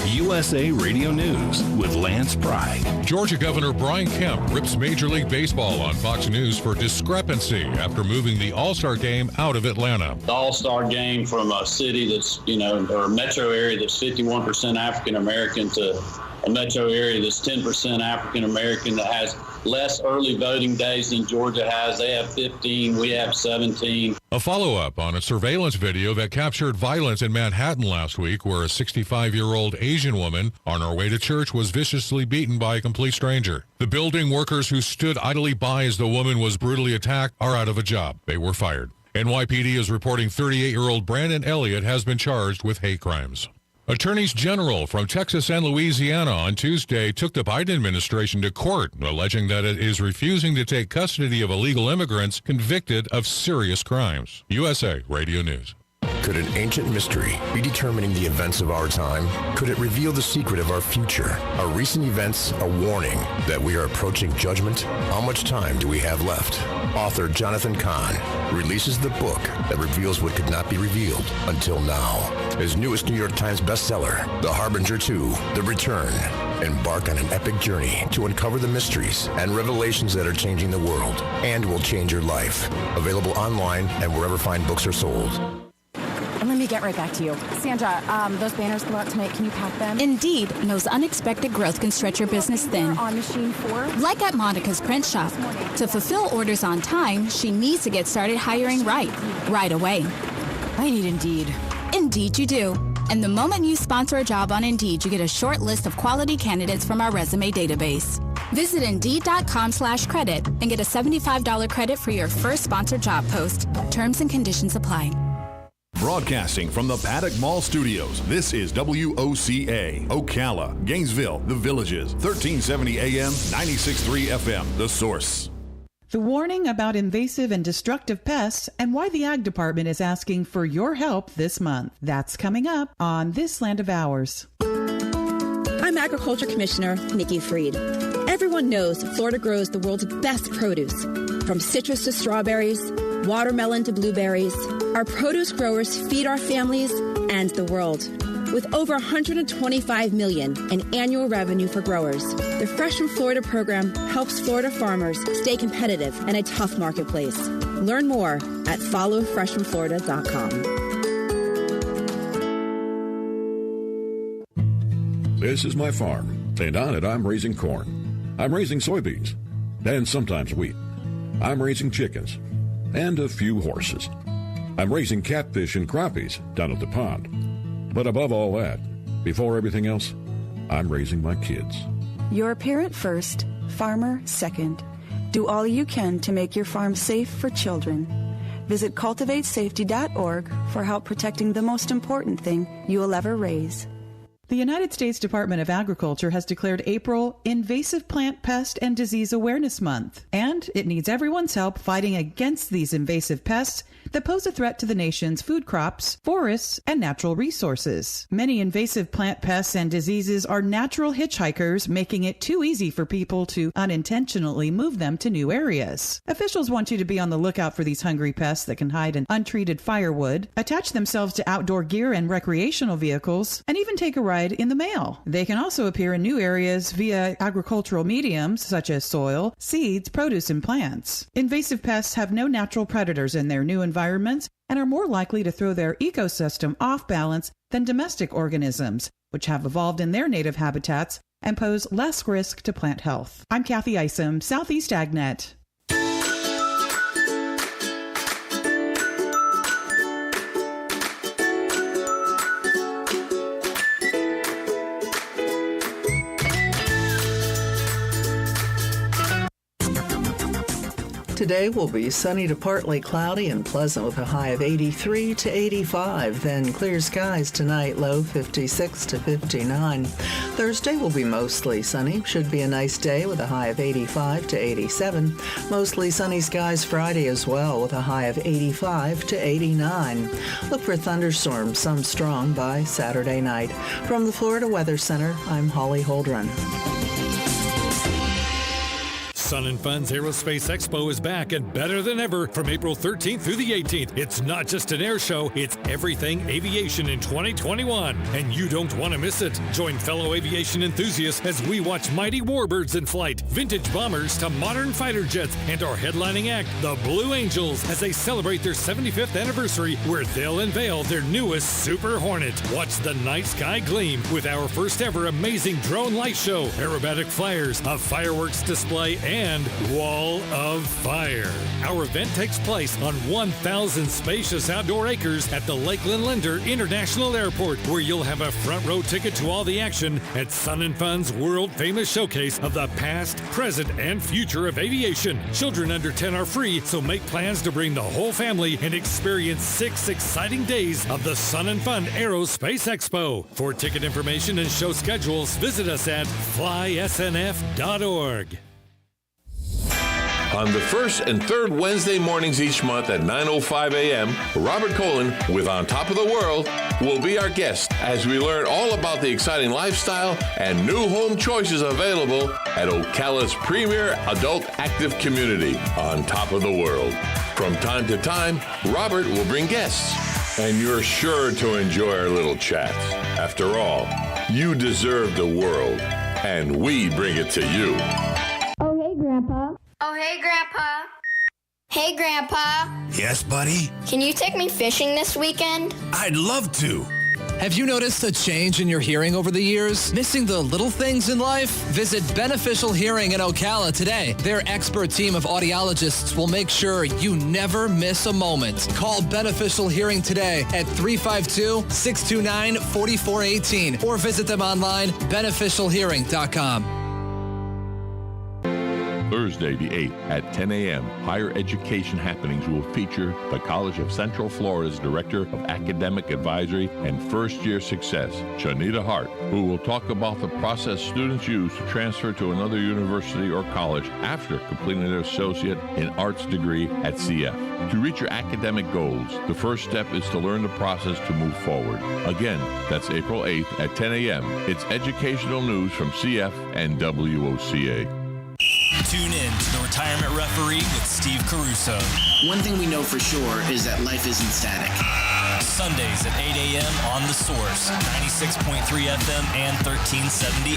USA Radio News with Lance Pry. Georgia Governor Brian Kemp rips Major League Baseball on Fox News for discrepancy after moving the All-Star Game out of Atlanta. The All-Star Game from a city that's, or a metro area that's 51% African American to a metro area that's 10% African American that has less early voting days than Georgia has. They have 15, we have 17. A follow-up on a surveillance video that captured violence in Manhattan last week, where a 65-year-old Asian woman on her way to church was viciously beaten by a complete stranger. The building workers who stood idly by as the woman was brutally attacked are out of a job. They were fired. NYPD is reporting 38-year-old Brandon Elliott has been charged with hate crimes. Attorneys general from Texas and Louisiana on Tuesday took the Biden administration to court, alleging that it is refusing to take custody of illegal immigrants convicted of serious crimes. USA Radio News. Could an ancient mystery be determining the events of our time? Could it reveal the secret of our future? Are recent events a warning that we are approaching judgment? How much time do we have left? Author Jonathan Cahn releases the book that reveals what could not be revealed until now. His newest New York Times bestseller, The Harbinger 2, The Return. Embark on an epic journey to uncover the mysteries and revelations that are changing the world and will change your life. Available online and wherever fine books are sold. And let me get right back to you. Sandra, those banners go out tonight. Can you pack them? Indeed knows unexpected growth can stretch your business thin. On machine 4? Like at Monica's print shop. To fulfill orders on time, she needs to get started hiring right away. I need Indeed. Indeed you do. And the moment you sponsor a job on Indeed, you get a short list of quality candidates from our resume database. Visit Indeed.com/credit and get a $75 credit for your first sponsored job post. Terms and conditions apply. Broadcasting from the Paddock Mall Studios, this is WOCA, Ocala, Gainesville, The Villages, 1370 AM, 96.3 FM, The Source. The warning about invasive and destructive pests and why the Ag Department is asking for your help this month. That's coming up on This Land of Ours. I'm Agriculture Commissioner Nikki Freed. Everyone knows Florida grows the world's best produce, from citrus to strawberries, watermelon to blueberries. Our produce growers feed our families and the world. With over $125 million in annual revenue for growers, the Fresh from Florida program helps Florida farmers stay competitive in a tough marketplace. Learn more at followfreshfromflorida.com. This is my farm, and on it I'm raising corn. I'm raising soybeans, and sometimes wheat. I'm raising chickens, and a few horses. I'm raising catfish and crappies down at the pond. But above all that, before everything else, I'm raising my kids. You're a parent first, farmer second. Do all you can to make your farm safe for children. Visit cultivatesafety.org for help protecting the most important thing you will ever raise. The United States Department of Agriculture has declared April Invasive Plant Pest and Disease Awareness Month, and it needs everyone's help fighting against these invasive pests that pose a threat to the nation's food crops, forests, and natural resources. Many invasive plant pests and diseases are natural hitchhikers, making it too easy for people to unintentionally move them to new areas. Officials want you to be on the lookout for these hungry pests that can hide in untreated firewood, attach themselves to outdoor gear and recreational vehicles, and even take a ride in the mail. They can also appear in new areas via agricultural mediums such as soil, seeds, produce, and plants. Invasive pests have no natural predators in their new environments and are more likely to throw their ecosystem off balance than domestic organisms, which have evolved in their native habitats and pose less risk to plant health. I'm Kathy Isom, Southeast AgNet. Today will be sunny to partly cloudy and pleasant with a high of 83 to 85. Then clear skies tonight, low 56 to 59. Thursday will be mostly sunny. Should be a nice day with a high of 85 to 87. Mostly sunny skies Friday as well with a high of 85 to 89. Look for thunderstorms, some strong, by Saturday night. From the Florida Weather Center, I'm Holly Holdren. Sun & Fun's Aerospace Expo is back and better than ever from April 13th through the 18th. It's not just an air show, it's everything aviation in 2021. And you don't want to miss it. Join fellow aviation enthusiasts as we watch mighty warbirds in flight, vintage bombers to modern fighter jets, and our headlining act, the Blue Angels, as they celebrate their 75th anniversary, where they'll unveil their newest Super Hornet. Watch the night sky gleam with our first ever amazing drone light show, aerobatic flyers, a fireworks display, and and Wall of Fire. Our event takes place on 1,000 spacious outdoor acres at the Lakeland Linder International Airport, where you'll have a front row ticket to all the action at Sun and Fun's world-famous showcase of the past, present, and future of aviation. Children under 10 are free, so make plans to bring the whole family and experience 6 exciting days of the Sun and Fun Aerospace Expo. For ticket information and show schedules, visit us at flysnf.org. On the first and third Wednesday mornings each month at 9:05 a.m., Robert Colin with On Top of the World will be our guest as we learn all about the exciting lifestyle and new home choices available at Ocala's premier adult active community, On Top of the World. From time to time, Robert will bring guests, and you're sure to enjoy our little chats. After all, you deserve the world, and we bring it to you. Oh, hey, Grandpa. Oh, hey, Grandpa. Hey, Grandpa. Yes, buddy? Can you take me fishing this weekend? I'd love to. Have you noticed a change in your hearing over the years? Missing the little things in life? Visit Beneficial Hearing in Ocala today. Their expert team of audiologists will make sure you never miss a moment. Call Beneficial Hearing today at 352-629-4418 or visit them online, beneficialhearing.com. Thursday, the 8th at 10 a.m., Higher Education Happenings will feature the College of Central Florida's Director of Academic Advisory and First-Year Success, Shanita Hart, who will talk about the process students use to transfer to another university or college after completing their associate in arts degree at CF. To reach your academic goals, the first step is to learn the process to move forward. Again, that's April 8th at 10 a.m. It's educational news from CF and WOCA. Tune in to The Retirement Referee with Steve Caruso. One thing we know for sure is that life isn't static. Sundays at 8 a.m. on The Source, 96.3 FM and 1370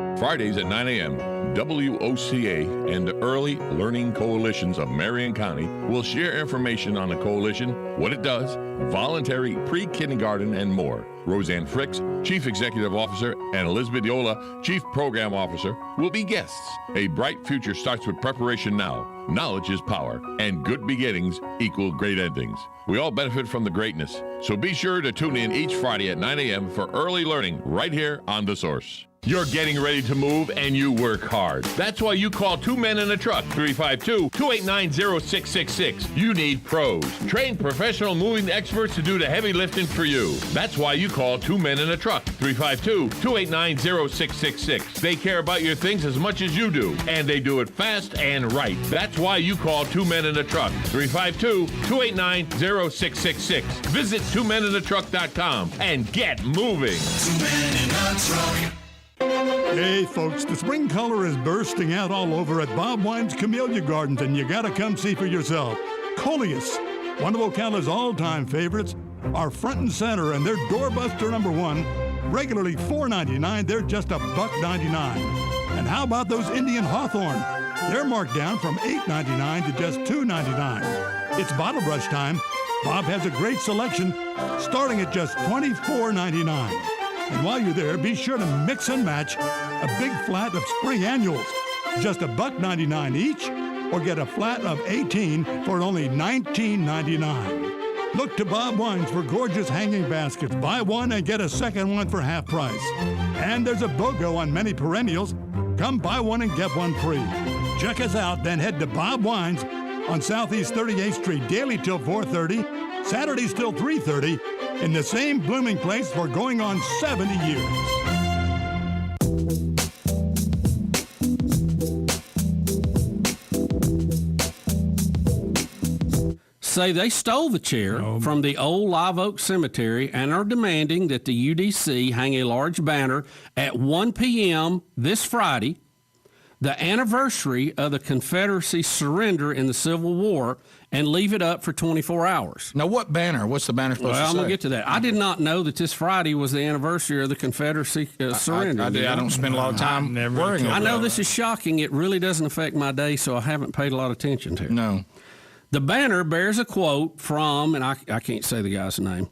a.m. Fridays at 9 a.m., WOCA and the Early Learning Coalitions of Marion County will share information on the coalition, what it does, voluntary pre-kindergarten, and more. Roseanne Fricks, Chief Executive Officer, and Elizabeth Yola, Chief Program Officer, will be guests. A bright future starts with preparation now. Knowledge is power, and good beginnings equal great endings. We all benefit from the greatness, so be sure to tune in each Friday at 9 a.m. for early learning right here on The Source. You're getting ready to move and you work hard. That's why you call Two Men in a Truck, 352-289-0666. You need pros. Trained professional moving experts to do the heavy lifting for you. That's why you call Two Men in a Truck, 352-289-0666. They care about your things as much as you do, and they do it fast and right. That's why you call Two Men in a Truck, 352-289-0666. Visit twomeninatruck.com and get moving. 2 Men in a Truck. Hey folks, the spring color is bursting out all over at Bob Wine's Camellia Gardens, and you gotta come see for yourself. Coleus, one of Ocala's all-time favorites, are front and center, and they're doorbuster number one. Regularly $4.99, they're just $1.99. And how about those Indian Hawthorn? They're marked down from $8.99 to just $2.99. It's bottle brush time. Bob has a great selection, starting at just $24.99. And while you're there, be sure to mix and match a big flat of spring annuals, just $1.99 each, or get a flat of 18 for only $19.99. Look to Bob Wines for gorgeous hanging baskets. Buy one and get a second one for half price. And there's a BOGO on many perennials. Come buy one and get one free. Check us out, then head to Bob Wines on Southeast 38th Street, daily till 4:30, Saturdays till 3:30, in the same blooming place for going on 70 years. Say they stole the chair from the old Live Oak Cemetery and are demanding that the UDC hang a large banner at 1 p.m. this Friday, the anniversary of the Confederacy's surrender in the Civil War, and leave it up for 24 hours. Now, what banner? What's the banner supposed to say? I'm going to get to that. I did not know that this Friday was the anniversary of the Confederacy surrender. I don't spend a lot of time worrying about it. I know this is shocking. It really doesn't affect my day, so I haven't paid a lot of attention to it. No. The banner bears a quote from, and I can't say the guy's name,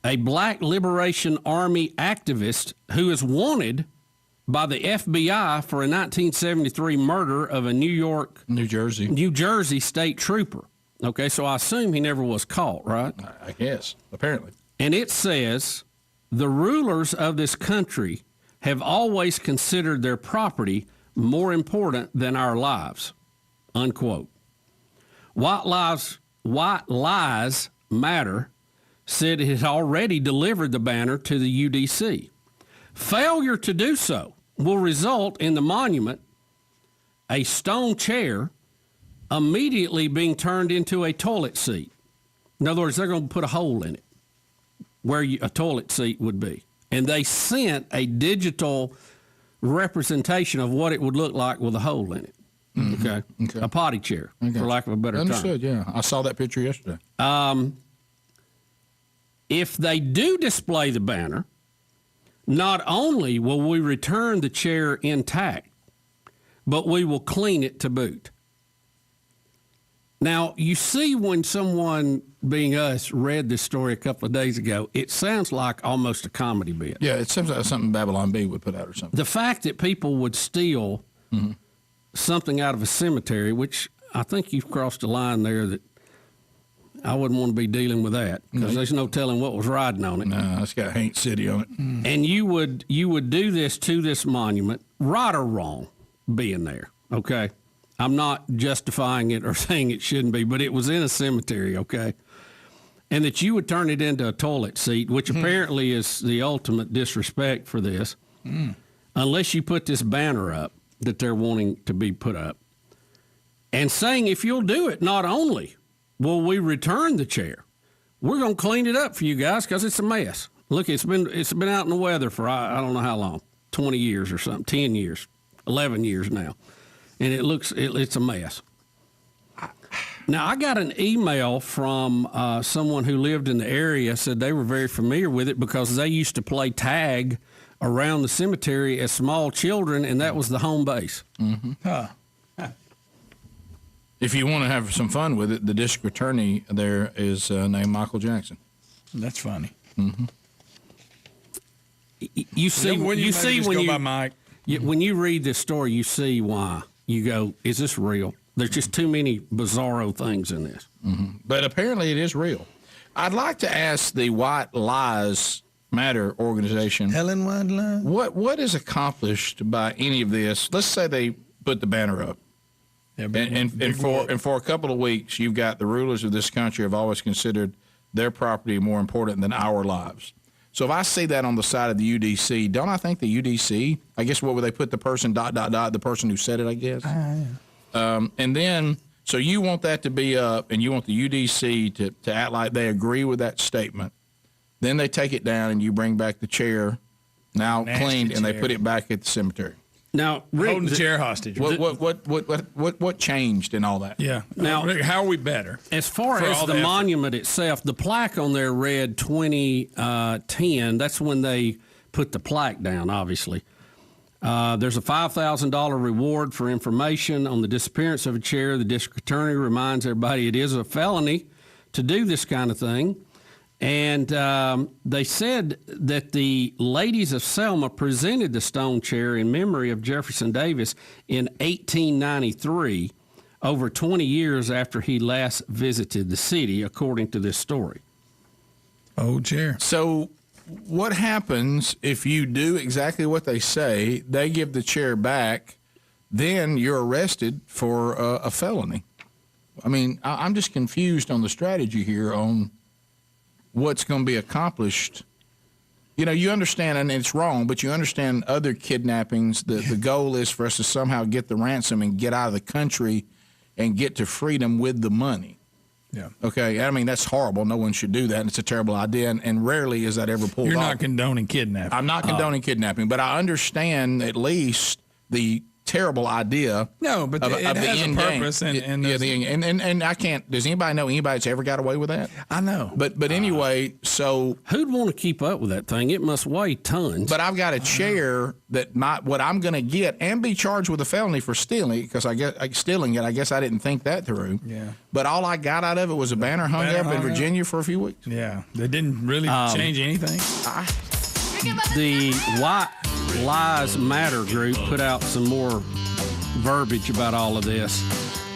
a Black Liberation Army activist who is wanted by the FBI for a 1973 murder of a New Jersey state trooper. Okay, so I assume he never was caught, right? I guess, apparently. And it says, the rulers of this country have always considered their property more important than our lives, unquote. White Lies Matter said it had already delivered the banner to the UDC. Failure to do so will result in the monument, a stone chair, immediately being turned into a toilet seat. In other words, they're going to put a hole in it where a toilet seat would be. And they sent a digital representation of what it would look like with a hole in it. Mm-hmm. Okay? A potty chair, for lack of a better term. Understood, yeah. I saw that picture yesterday. If they do display the banner, not only will we return the chair intact, but we will clean it to boot. Now, you see when someone, being us, read this story a couple of days ago, it sounds like almost a comedy bit. Yeah, it seems like something Babylon Bee would put out or something. The fact that people would steal something out of a cemetery, which I think you've crossed a line there that I wouldn't want to be dealing with that, because there's no telling what was riding on it. No, it's got Haint City on it. And you would do this to this monument, right or wrong, being there, okay? I'm not justifying it or saying it shouldn't be, but it was in a cemetery, okay? And that you would turn it into a toilet seat, which apparently is the ultimate disrespect for this, unless you put this banner up that they're wanting to be put up. And saying, if you'll do it, not only will we return the chair, we're going to clean it up for you guys because it's a mess. Look, it's been out in the weather for I don't know how long, 20 years or something, 10 years, 11 years now. And it's a mess. Now, I got an email from someone who lived in the area, said they were very familiar with it because they used to play tag around the cemetery as small children, and that was the home base. Mm-hmm. If you want to have some fun with it, the district attorney there is named Michael Jackson. That's funny. Mm-hmm. You see when you read this story, you see why. You go, is this real? There's just too many bizarro things in this. Mm-hmm. But apparently it is real. I'd like to ask the White Lies Matter organization, Helen White Lies, what is accomplished by any of this? Let's say they put the banner up. Yeah, and for a couple of weeks, you've got the rulers of this country have always considered their property more important than our lives. So if I see that on the side of the UDC, don't I think the UDC, I guess what would they put the person ... the person who said it, I guess? And then, so you want that to be up, and you want the UDC to act like they agree with that statement. Then they take it down, and you bring back the chair, now cleaned, and they put it back at the cemetery. Now, Rick, holding the chair hostage. What changed in all that? Yeah. Now, Rick, how are we better? As far as the monument itself, the plaque on there read 2010. That's when they put the plaque down, obviously. There's a $5,000 reward for information on the disappearance of a chair. The district attorney reminds everybody it is a felony to do this kind of thing. And they said that the ladies of Selma presented the stone chair in memory of Jefferson Davis in 1893, over 20 years after he last visited the city, according to this story. Old chair. So what happens if you do exactly what they say, they give the chair back, then you're arrested for a felony? I mean, I'm just confused on the strategy here on what's going to be accomplished. You know, you understand, and it's wrong, but you understand other kidnappings. The goal is for us to somehow get the ransom and get out of the country and get to freedom with the money. Yeah. Okay. I mean, that's horrible. No one should do that. And it's a terrible idea. And rarely is that ever pulled off. You're not condoning kidnapping. I'm not condoning kidnapping, but I understand at least the terrible idea. No, but it has a purpose. And I can't. Does anybody know anybody that's ever got away with that? I know. But anyway, so who'd want to keep up with that thing? It must weigh tons. But I've got a chair that what I'm going to get and be charged with a felony for stealing, because stealing it. I guess I didn't think that through. Yeah. But all I got out of it was a banner hung up in Virginia for a few weeks. Yeah. They didn't really change anything. The Lives Matter group put out some more verbiage about all of this.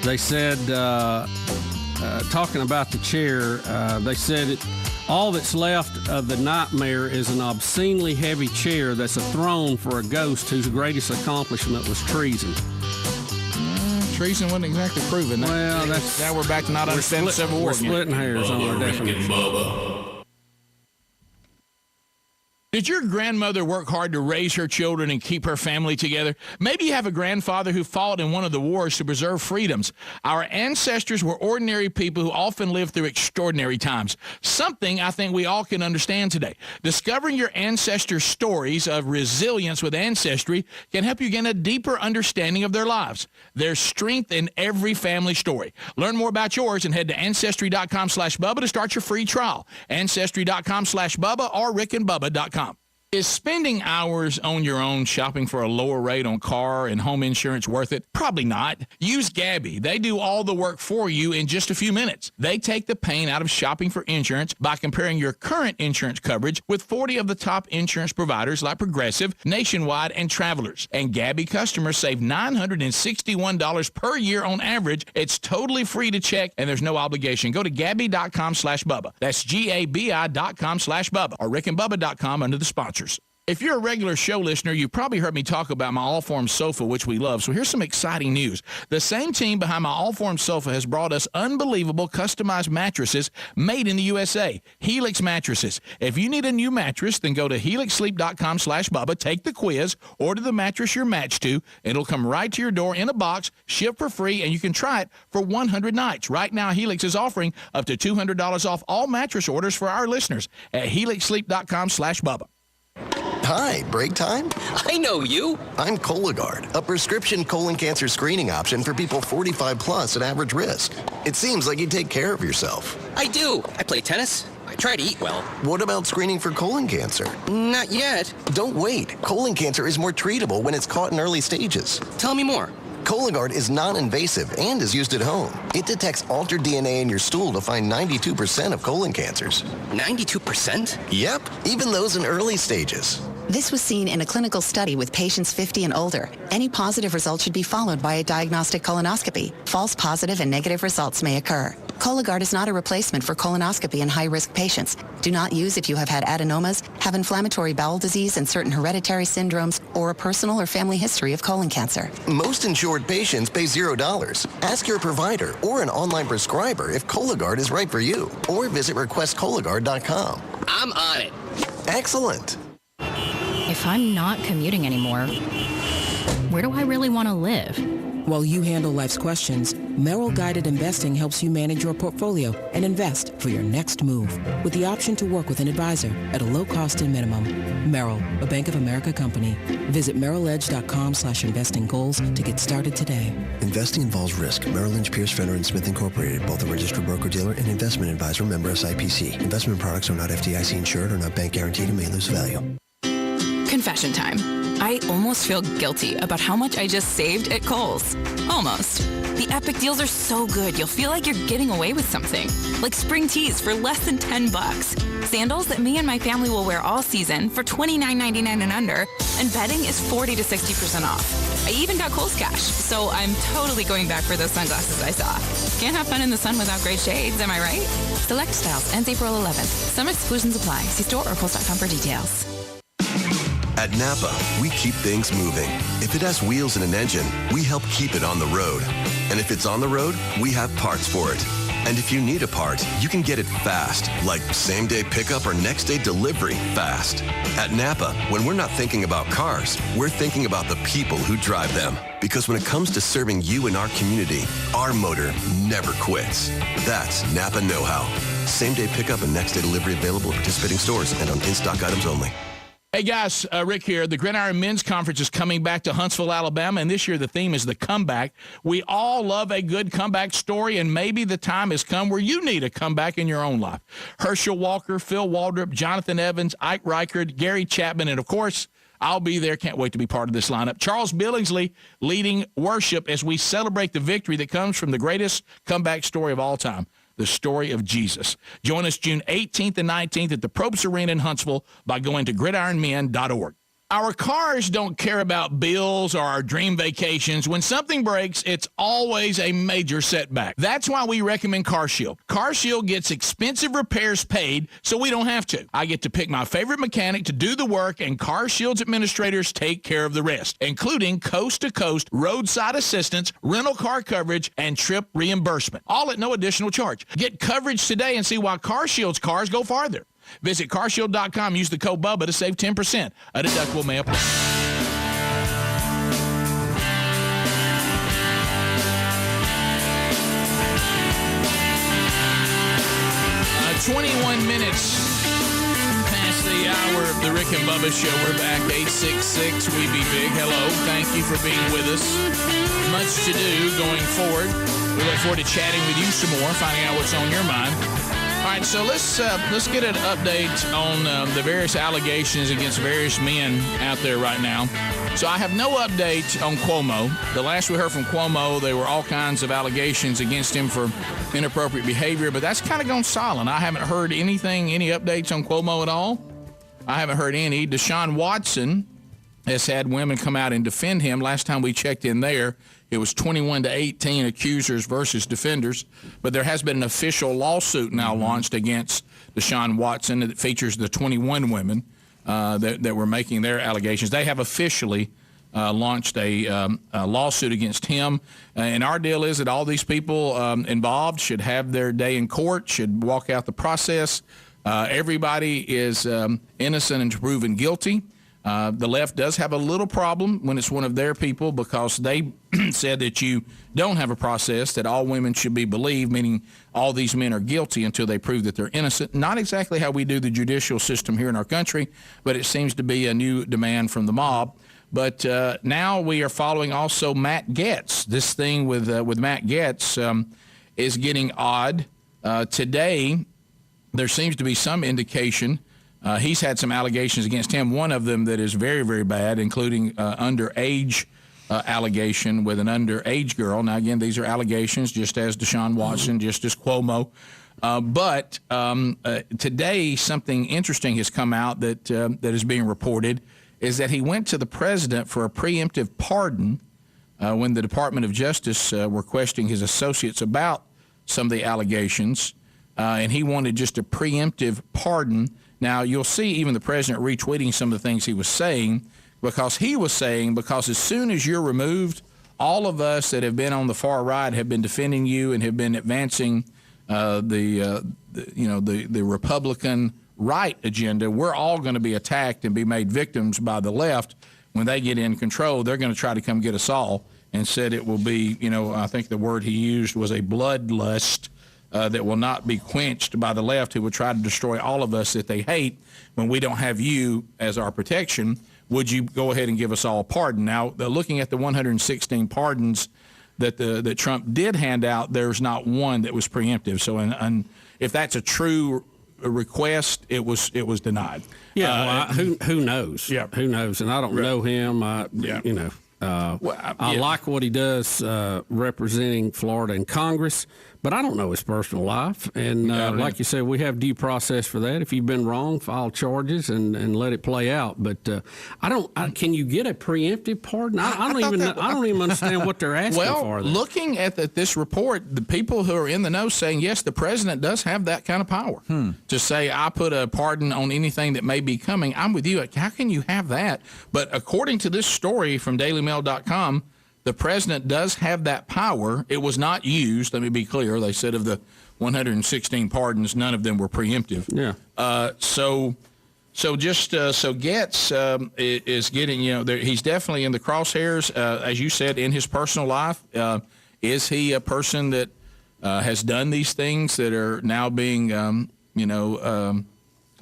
They said, talking about the chair, they said all that's left of the nightmare is an obscenely heavy chair that's a throne for a ghost whose greatest accomplishment was treason. Treason wasn't exactly proven. Well, now we're back to not understanding the Civil War. We're splitting hairs on our definition. Did your grandmother work hard to raise her children and keep her family together? Maybe you have a grandfather who fought in one of the wars to preserve freedoms. Our ancestors were ordinary people who often lived through extraordinary times. Something I think we all can understand today. Discovering your ancestors' stories of resilience with Ancestry can help you gain a deeper understanding of their lives. There's strength in every family story. Learn more about yours and head to Ancestry.com/Bubba to start your free trial. Ancestry.com/Bubba or RickandBubba.com. Is spending hours on your own shopping for a lower rate on car and home insurance worth it? Probably not. Use Gabby. They do all the work for you in just a few minutes. They take the pain out of shopping for insurance by comparing your current insurance coverage with 40 of the top insurance providers like Progressive, Nationwide, and Travelers. And Gabby customers save $961 per year on average. It's totally free to check, and there's no obligation. Go to Gabby.com/Bubba. That's GABI.com/Bubba or RickandBubba.com under the sponsors. If you're a regular show listener, you've probably heard me talk about my Allform sofa, which we love. So here's some exciting news. The same team behind my Allform sofa has brought us unbelievable customized mattresses made in the USA. Helix mattresses. If you need a new mattress, then go to helixsleep.com/Bubba, take the quiz, order the mattress you're matched to. It'll come right to your door in a box, shipped for free, and you can try it for 100 nights. Right now, Helix is offering up to $200 off all mattress orders for our listeners at helixsleep.com/Bubba. Hi, break time? I know you. I'm Cologuard, a prescription colon cancer screening option for people 45 plus at average risk. It seems like you take care of yourself. I do. I play tennis. I try to eat well. What about screening for colon cancer? Not yet. Don't wait. Colon cancer is more treatable when it's caught in early stages. Tell me more. Cologuard is non-invasive and is used at home. It detects altered DNA in your stool to find 92% of colon cancers. 92%? Yep, even those in early stages. This was seen in a clinical study with patients 50 and older. Any positive result should be followed by a diagnostic colonoscopy. False positive and negative results may occur. Cologuard is not a replacement for colonoscopy in high-risk patients. Do not use if you have had adenomas, have inflammatory bowel disease and certain hereditary syndromes, or a personal or family history of colon cancer. Most insured patients pay $0. Ask your provider or an online prescriber if Cologuard is right for you, or visit requestcologuard.com. I'm on it. Excellent. If I'm not commuting anymore, where do I really want to live? While you handle life's questions, Merrill Guided Investing helps you manage your portfolio and invest for your next move with the option to work with an advisor at a low cost and minimum. Merrill, a Bank of America company. Visit merrilledge.com/investing goals to get started today. Investing involves risk. Merrill Lynch, Pierce, Fenner & Smith Incorporated, both a registered broker-dealer and investment advisor, member SIPC. Investment products are not FDIC insured or not bank guaranteed and may lose value. Confession time. I almost feel guilty about how much I just saved at Kohl's. Almost. The epic deals are so good, you'll feel like you're getting away with something. Like spring tees for less than $10. Sandals that me and my family will wear all season for $29.99 and under. And bedding is 40 to 60% off. I even got Kohl's cash, so I'm totally going back for those sunglasses I saw. Can't have fun in the sun without great shades, am I right? Select styles ends April 11th. Some exclusions apply. See store or Kohls.com for details. At Napa, we keep things moving. If it has wheels and an engine, we help keep it on the road. And if it's on the road, we have parts for it. And if you need a part, you can get it fast, like same-day pickup or next-day delivery fast. At Napa, when we're not thinking about cars, we're thinking about the people who drive them. Because when it comes to serving you and our community, our motor never quits. That's Napa know-how. Same-day pickup and next-day delivery available at participating stores and on in-stock items only. Hey guys, Rick here. The Gridiron Men's Conference is coming back to Huntsville, Alabama, and this year the theme is the comeback. We all love a good comeback story, and maybe the time has come where you need a comeback in your own life. Herschel Walker, Phil Waldrop, Jonathan Evans, Ike Reichard, Gary Chapman, and of course, I'll be there. Can't wait to be part of this lineup. Charles Billingsley leading worship as we celebrate the victory that comes from the greatest comeback story of all time, the story of Jesus. Join us June 18th and 19th at the Probst Arena in Huntsville by going to gridironmen.org. Our cars don't care about bills or our dream vacations. When something breaks, it's always a major setback. That's why we recommend CarShield. CarShield gets expensive repairs paid, so we don't have to. I get to pick my favorite mechanic to do the work, and CarShield's administrators take care of the rest, including coast-to-coast roadside assistance, rental car coverage, and trip reimbursement, all at no additional charge. Get coverage today and see why CarShield's cars go farther. Visit carshield.com. Use the code BUBBA to save 10%. A deductible may apply. 21 minutes past the hour of the Rick and Bubba Show. We're back, 866-WE-BE-BIG. Hello. Thank you for being with us. Much to do going forward. We look forward to chatting with you some more, finding out what's on your mind. All right, so let's get an update on the various allegations against various men out there right now. So I have no update on Cuomo. The last we heard from Cuomo, there were all kinds of allegations against him for inappropriate behavior, but that's kind of gone silent. I haven't heard anything, any updates on Cuomo at all. I haven't heard any. Deshaun Watson has had women come out and defend him. Last time we checked in there, it was 21-18 accusers versus defenders, but there has been an official lawsuit now launched against Deshaun Watson that features the 21 women that were making their allegations. They have officially launched a lawsuit against him, and our deal is that all these people involved should have their day in court, should walk out the process. Everybody is innocent and proven guilty. The left does have a little problem when it's one of their people because they said that you don't have a process, that all women should be believed, meaning all these men are guilty until they prove that they're innocent. Not exactly how we do the judicial system here in our country, but it seems to be a new demand from the mob. But now we are following also Matt Gaetz. This thing with Matt Gaetz is getting odd. Today, there seems to be some indication he's had some allegations against him, one of them that is very, very bad, including underage allegation with an underage girl. Now, again, these are allegations, just as Deshaun Watson, just as Cuomo. But today, something interesting has come out that is being reported, is that he went to the president for a preemptive pardon when the Department of Justice were questioning his associates about some of the allegations, and he wanted just a preemptive pardon. Now, you'll see even the president retweeting some of the things he was saying, because he was saying, because as soon as you're removed, all of us that have been on the far right have been defending you and have been advancing the Republican right agenda. We're all going to be attacked and be made victims by the left. When they get in control, they're going to try to come get us all, and said it will be, I think the word he used was a bloodlust that will not be quenched by the left, who will try to destroy all of us that they hate when we don't have you as our protection. Would you go ahead and give us all a pardon? Now, looking at the 116 pardons that Trump did hand out, there's not one that was preemptive. So if that's a true request, it was denied. Yeah, who knows? Yeah, who knows? And I don't know him. I like what he does representing Florida in Congress, but I don't know his personal life. And like you said, we have due process for that. If you've been wrong, file charges and let it play out. But can you get a preemptive pardon? I don't even understand what they're asking for. Well, looking at this report, the people who are in the know saying, yes, the president does have that kind of power to say, I put a pardon on anything that may be coming. I'm with you. How can you have that? But according to this story from DailyMail.com, the president does have that power. It was not used. Let me be clear. They said of the 116 pardons, none of them were preemptive. Yeah. So Gaetz is getting, he's definitely in the crosshairs. As you said, in his personal life, is he a person that has done these things that are now being,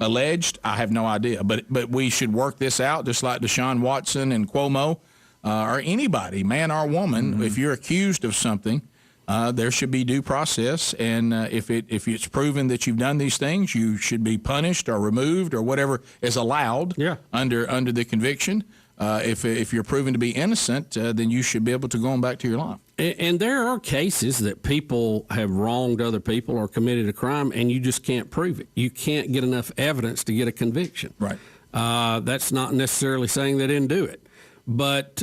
alleged? I have no idea. But we should work this out, just like Deshaun Watson and Cuomo. Or anybody, man or woman, if you're accused of something, there should be due process, and if it's proven that you've done these things, you should be punished or removed or whatever is allowed under the conviction. If you're proven to be innocent, then you should be able to go on back to your life. And there are cases that people have wronged other people or committed a crime, and you just can't prove it. You can't get enough evidence to get a conviction. Right. That's not necessarily saying they didn't do it. But,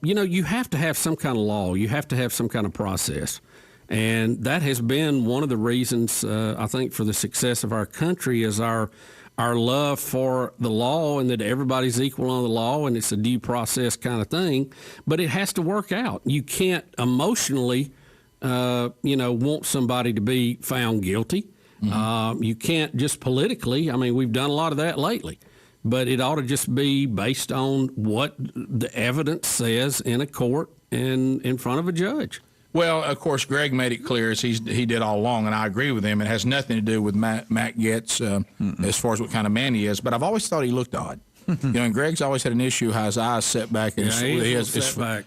you have to have some kind of law. You have to have some kind of process. And that has been one of the reasons, I think, for the success of our country is our love for the law and that everybody's equal on the law and it's a due process kind of thing. But it has to work out. You can't emotionally, want somebody to be found guilty. Mm-hmm. You can't just politically. I mean, we've done a lot of that lately. But it ought to just be based on what the evidence says in a court and in front of a judge. Well, of course, Greg made it clear as he did all along, and I agree with him. It has nothing to do with Matt Getz as far as what kind of man he is. But I've always thought he looked odd. And Greg's always had an issue how his eyes set back and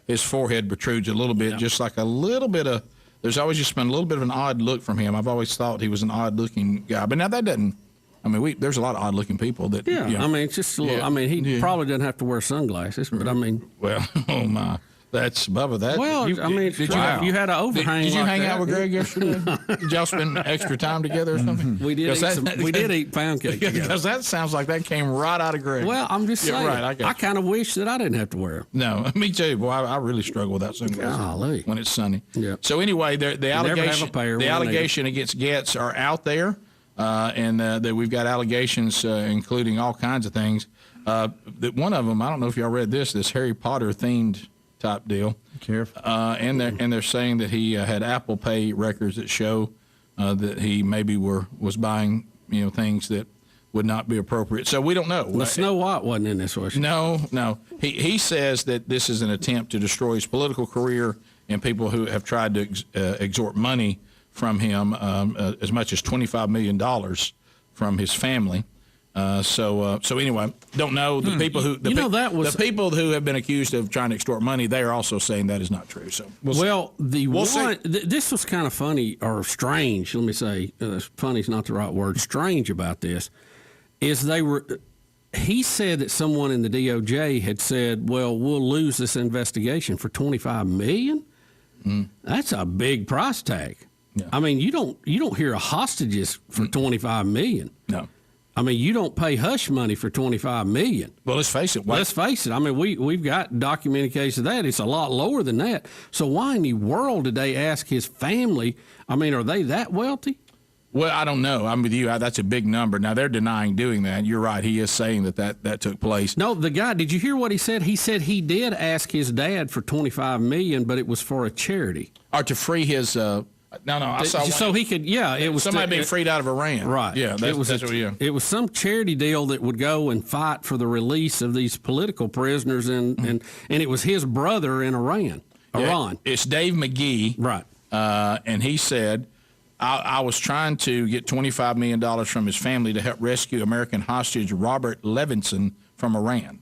his forehead protrudes a little bit, just like a little bit of. There's always just been a little bit of an odd look from him. I've always thought he was an odd-looking guy. But now that doesn't. I mean, there's a lot of odd-looking people that. Yeah, I mean, it's just a little. Yeah. I mean, he probably doesn't have to wear sunglasses, but I mean. Well, oh my, that's Bubba. That. Well, I mean, you had an overhang. Did you hang out with Greg yesterday? Did y'all spend extra time together or something? We did. We did eat pound cake together. Because that sounds like that came right out of Greg. Well, I'm just saying. Right, I kind of wish that I didn't have to wear them. No, me too. Boy, I really struggle with that sunglasses when it's sunny. Yeah. So anyway, the allegation against Getz are out there. And that we've got allegations, including all kinds of things. That one of them, I don't know if y'all read this Harry Potter themed type deal. Careful. And they're saying that he had Apple Pay records that show that he maybe was buying things that would not be appropriate. So we don't know. The Snow White wasn't in this, was she? No. He says that this is an attempt to destroy his political career and people who have tried to extort money from him, as much as $25 million from his family. So anyway, don't know the people who the people who have been accused of trying to extort money. They are also saying that is not true. So this was kind of funny or strange. Let me say, funny is not the right word. Strange about this is he said that someone in the DOJ had said, "Well, we'll lose this investigation for $25 million." That's a big price tag. Yeah. I mean, you don't hear of hostages for $25 million. No. I mean, you don't pay hush money for $25 million. Well, let's face it. I mean, we've got documented cases of that. It's a lot lower than that. So why in the world did they ask his family? I mean, are they that wealthy? Well, I don't know. I'm with you. That's a big number. Now, they're denying doing that. You're right. He is saying that took place. No, the guy, did you hear what he said? He said he did ask his dad for $25 million, but it was for a charity. Or to free his... I saw one. So he could, it was somebody being freed out of Iran. Right. Yeah, it was some charity deal that would go and fight for the release of these political prisoners, and it was his brother in Iran. It's Dave McGee. Right. And he said, I was trying to get $25 million from his family to help rescue American hostage Robert Levinson from Iran.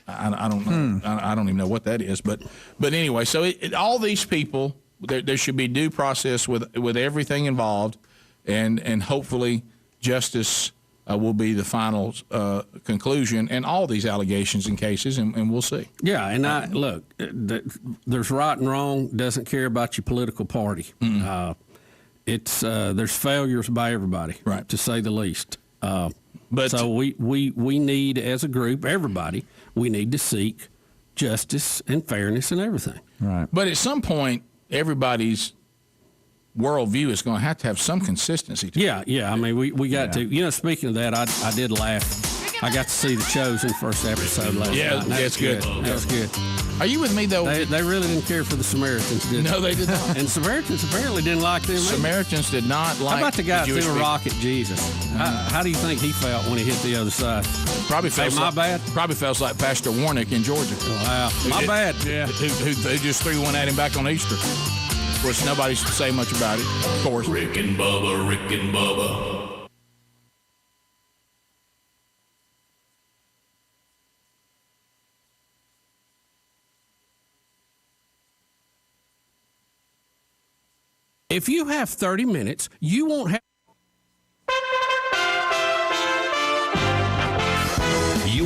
I don't know. I don't even know what that is. But anyway, so all these people... There should be due process with everything involved, and hopefully justice will be the final conclusion in all these allegations and cases, and we'll see. Yeah, and look, there's right and wrong. Doesn't care about your political party. There's failures by everybody, right, to say the least. But so we need, as a group, everybody, we need to seek justice and fairness and everything. Right. But at some point, everybody's worldview is going to have some consistency to it. Yeah. I mean, we got to. Speaking of that, I did laugh. I got to see The Chosen first episode last night. Yeah, that's good. That was good. Are you with me, though? They really didn't care for the Samaritans, did they? No, they did not. And Samaritans apparently didn't like them. Samaritans did not like. How about the guy that threw a rock at Jesus? How do you think he felt when he hit the other side? Probably felt bad. Probably felt like Pastor Warnick in Georgia. Wow, my bad. Yeah, who just threw one at him back on Easter. Of course, nobody's say much about it. Of course. Rick and Bubba. If you have 30 minutes, you won't have.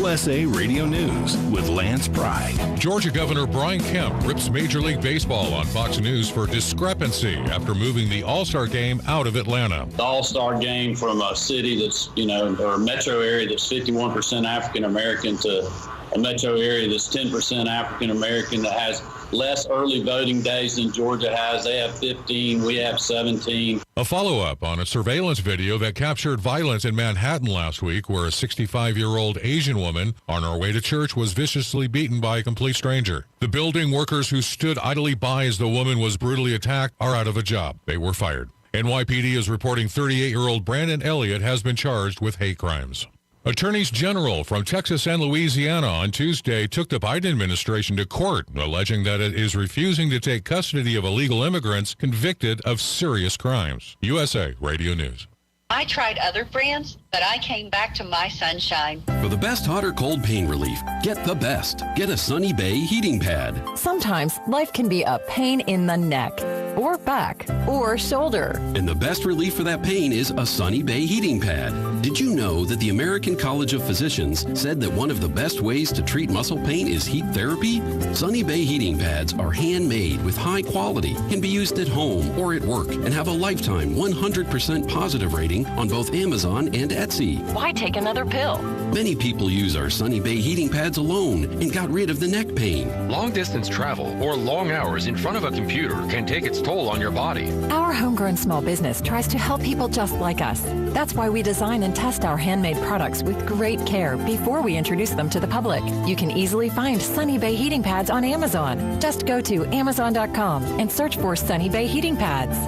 USA Radio News with Lance Pride. Georgia Governor Brian Kemp rips Major League Baseball on Fox News for discrepancy after moving the All-Star Game out of Atlanta. The All-Star Game from a city that's, or a metro area that's 51% African American to a metro area that's 10% African American that has less early voting days than Georgia has. They have 15, we have 17. A follow-up on a surveillance video that captured violence in Manhattan last week where a 65-year-old Asian woman on her way to church was viciously beaten by a complete stranger. The building workers who stood idly by as the woman was brutally attacked are out of a job. They were fired. NYPD is reporting 38-year-old Brandon Elliott has been charged with hate crimes. Attorneys general from Texas and Louisiana on Tuesday took the Biden administration to court, alleging that it is refusing to take custody of illegal immigrants convicted of serious crimes. USA Radio News. I tried other brands, but I came back to my Sunshine. For the best hot or cold pain relief, get the best. Get a Sunny Bay heating pad. Sometimes life can be a pain in the neck, or back, or shoulder. And the best relief for that pain is a Sunny Bay heating pad. Did you know that the American College of Physicians said that one of the best ways to treat muscle pain is heat therapy? Sunny Bay heating pads are handmade with high quality, can be used at home or at work, and have a lifetime 100% positive rating on both Amazon and Etsy. Why take another pill? Many people use our Sunny Bay heating pads alone and got rid of the neck pain. Long distance travel or long hours in front of a computer can take its toll on your body. Our homegrown small business tries to help people just like us. That's why we design and test our handmade products with great care before we introduce them to the public. You can easily find Sunny Bay heating pads on Amazon. Just go to Amazon.com and search for Sunny Bay heating pads.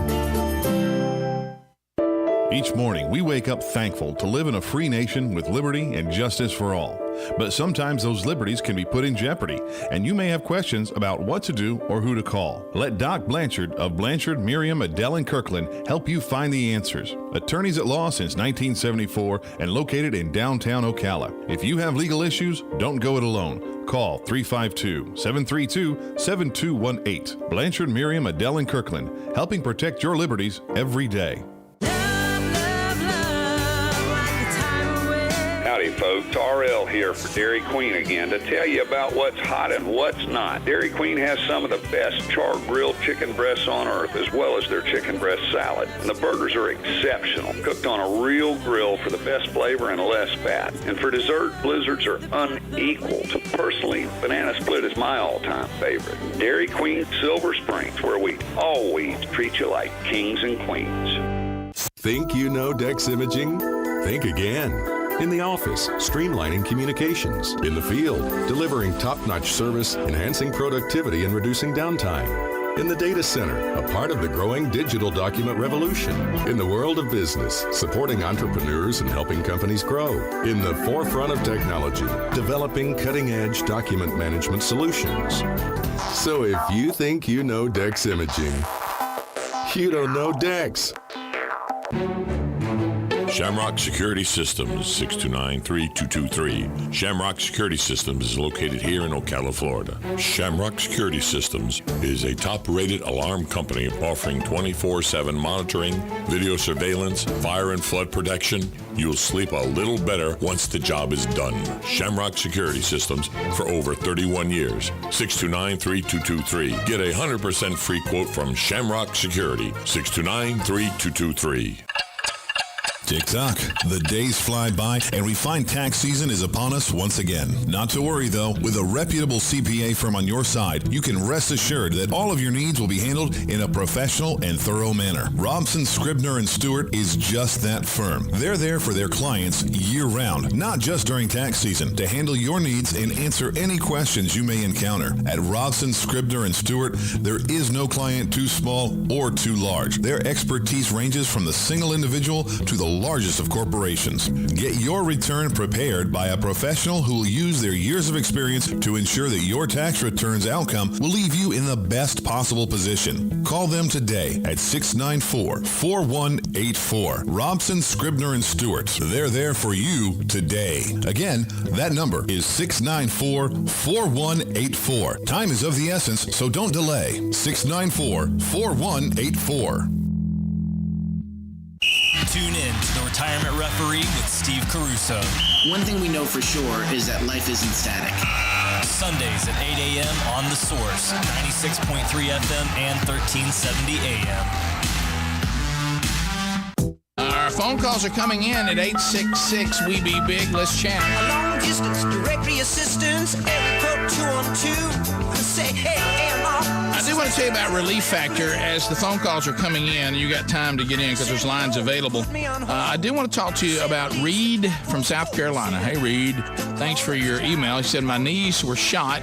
Each morning, we wake up thankful to live in a free nation with liberty and justice for all. But sometimes those liberties can be put in jeopardy, and you may have questions about what to do or who to call. Let Doc Blanchard of Blanchard, Miriam, Adele, and Kirkland help you find the answers. Attorneys at law since 1974 and located in downtown Ocala. If you have legal issues, don't go it alone. Call 352-732-7218. Blanchard, Miriam, Adele, and Kirkland, helping protect your liberties every day. Howdy folks, RL here for Dairy Queen again to tell you about what's hot and what's not. Dairy Queen has some of the best char-grilled chicken breasts on earth, as well as their chicken breast salad. And the burgers are exceptional, cooked on a real grill for the best flavor and less fat. And for dessert, blizzards are unequaled. Personally, banana split is my all-time favorite. Dairy Queen Silver Springs, where we always treat you like kings and queens. Think you know Dex Imaging? Think again. In the office, streamlining communications. In the field, delivering top-notch service, enhancing productivity, and reducing downtime. In the data center, a part of the growing digital document revolution. In the world of business, supporting entrepreneurs and helping companies grow. In the forefront of technology, developing cutting-edge document management solutions. So if you think you know Dex Imaging, you don't know Dex. Shamrock Security Systems, 629-3223. Shamrock Security Systems is located here in Ocala, Florida. Shamrock Security Systems is a top-rated alarm company offering 24/7 monitoring, video surveillance, fire and flood protection. You'll sleep a little better once the job is done. Shamrock Security Systems for over 31 years. 629-3223. Get a 100% free quote from Shamrock Security. 629-3223. Tick-tock. The days fly by, and we find tax season is upon us once again. Not to worry, though. With a reputable CPA firm on your side, you can rest assured that all of your needs will be handled in a professional and thorough manner. Robson, Scribner, and Stewart is just that firm. They're there for their clients year-round, not just during tax season, to handle your needs and answer any questions you may encounter. At Robson, Scribner, and Stewart, there is no client too small or too large. Their expertise ranges from the single individual to the largest of corporations. Get your return prepared by a professional who will use their years of experience to ensure that your tax return's outcome will leave you in the best possible position. Call them today at 694-4184. Robson, Scribner, and Stewart. They're there for you today. Again, that number is 694-4184. Time is of the essence, so don't delay. 694-4184. Tune in to The Retirement Referee with Steve Caruso. One thing we know for sure is that life isn't static. Sundays at 8 a.m. on The Source, 96.3 FM and 1370 AM. Our phone calls are coming in at 866-WE-BE-BIG. Let's chat. Long distance directory assistance, area code 212. Say, hey, I do want to tell you about Relief Factor. As the phone calls are coming in, you got time to get in because there's lines available. I do want to talk to you about Reed from South Carolina. Hey, Reed, thanks for your email. He said, my knees were shot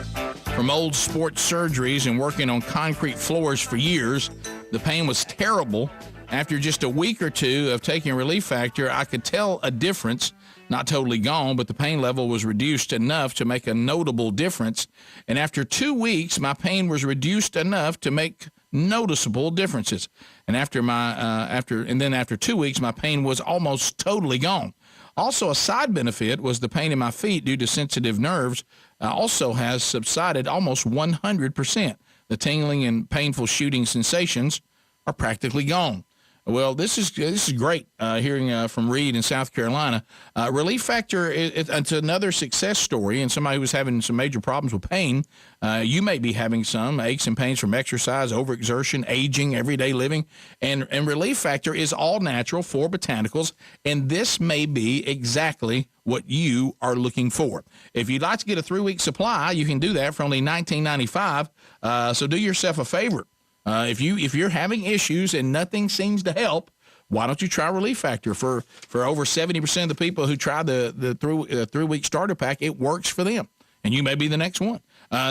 from old sports surgeries and working on concrete floors for years. The pain was terrible. After just a week or two of taking Relief Factor, I could tell a difference. Not totally gone, but the pain level was reduced enough to make a notable difference. And after 2 weeks, my pain was reduced enough to make noticeable differences. And after 2 weeks, my pain was almost totally gone. Also, a side benefit was the pain in my feet due to sensitive nerves also has subsided almost 100%. The tingling and painful shooting sensations are practically gone. Well, this is great hearing from Reed in South Carolina. Relief Factor, it's another success story, and somebody who was having some major problems with pain. You may be having some aches and pains from exercise, overexertion, aging, everyday living. And Relief Factor is all natural, 4 botanicals, and this may be exactly what you are looking for. If you'd like to get a 3-week supply, you can do that for only $19.95. So do yourself a favor. If you're having issues and nothing seems to help, why don't you try Relief Factor? For over 70% of the people who try the 3-week starter pack, it works for them, and you may be the next one.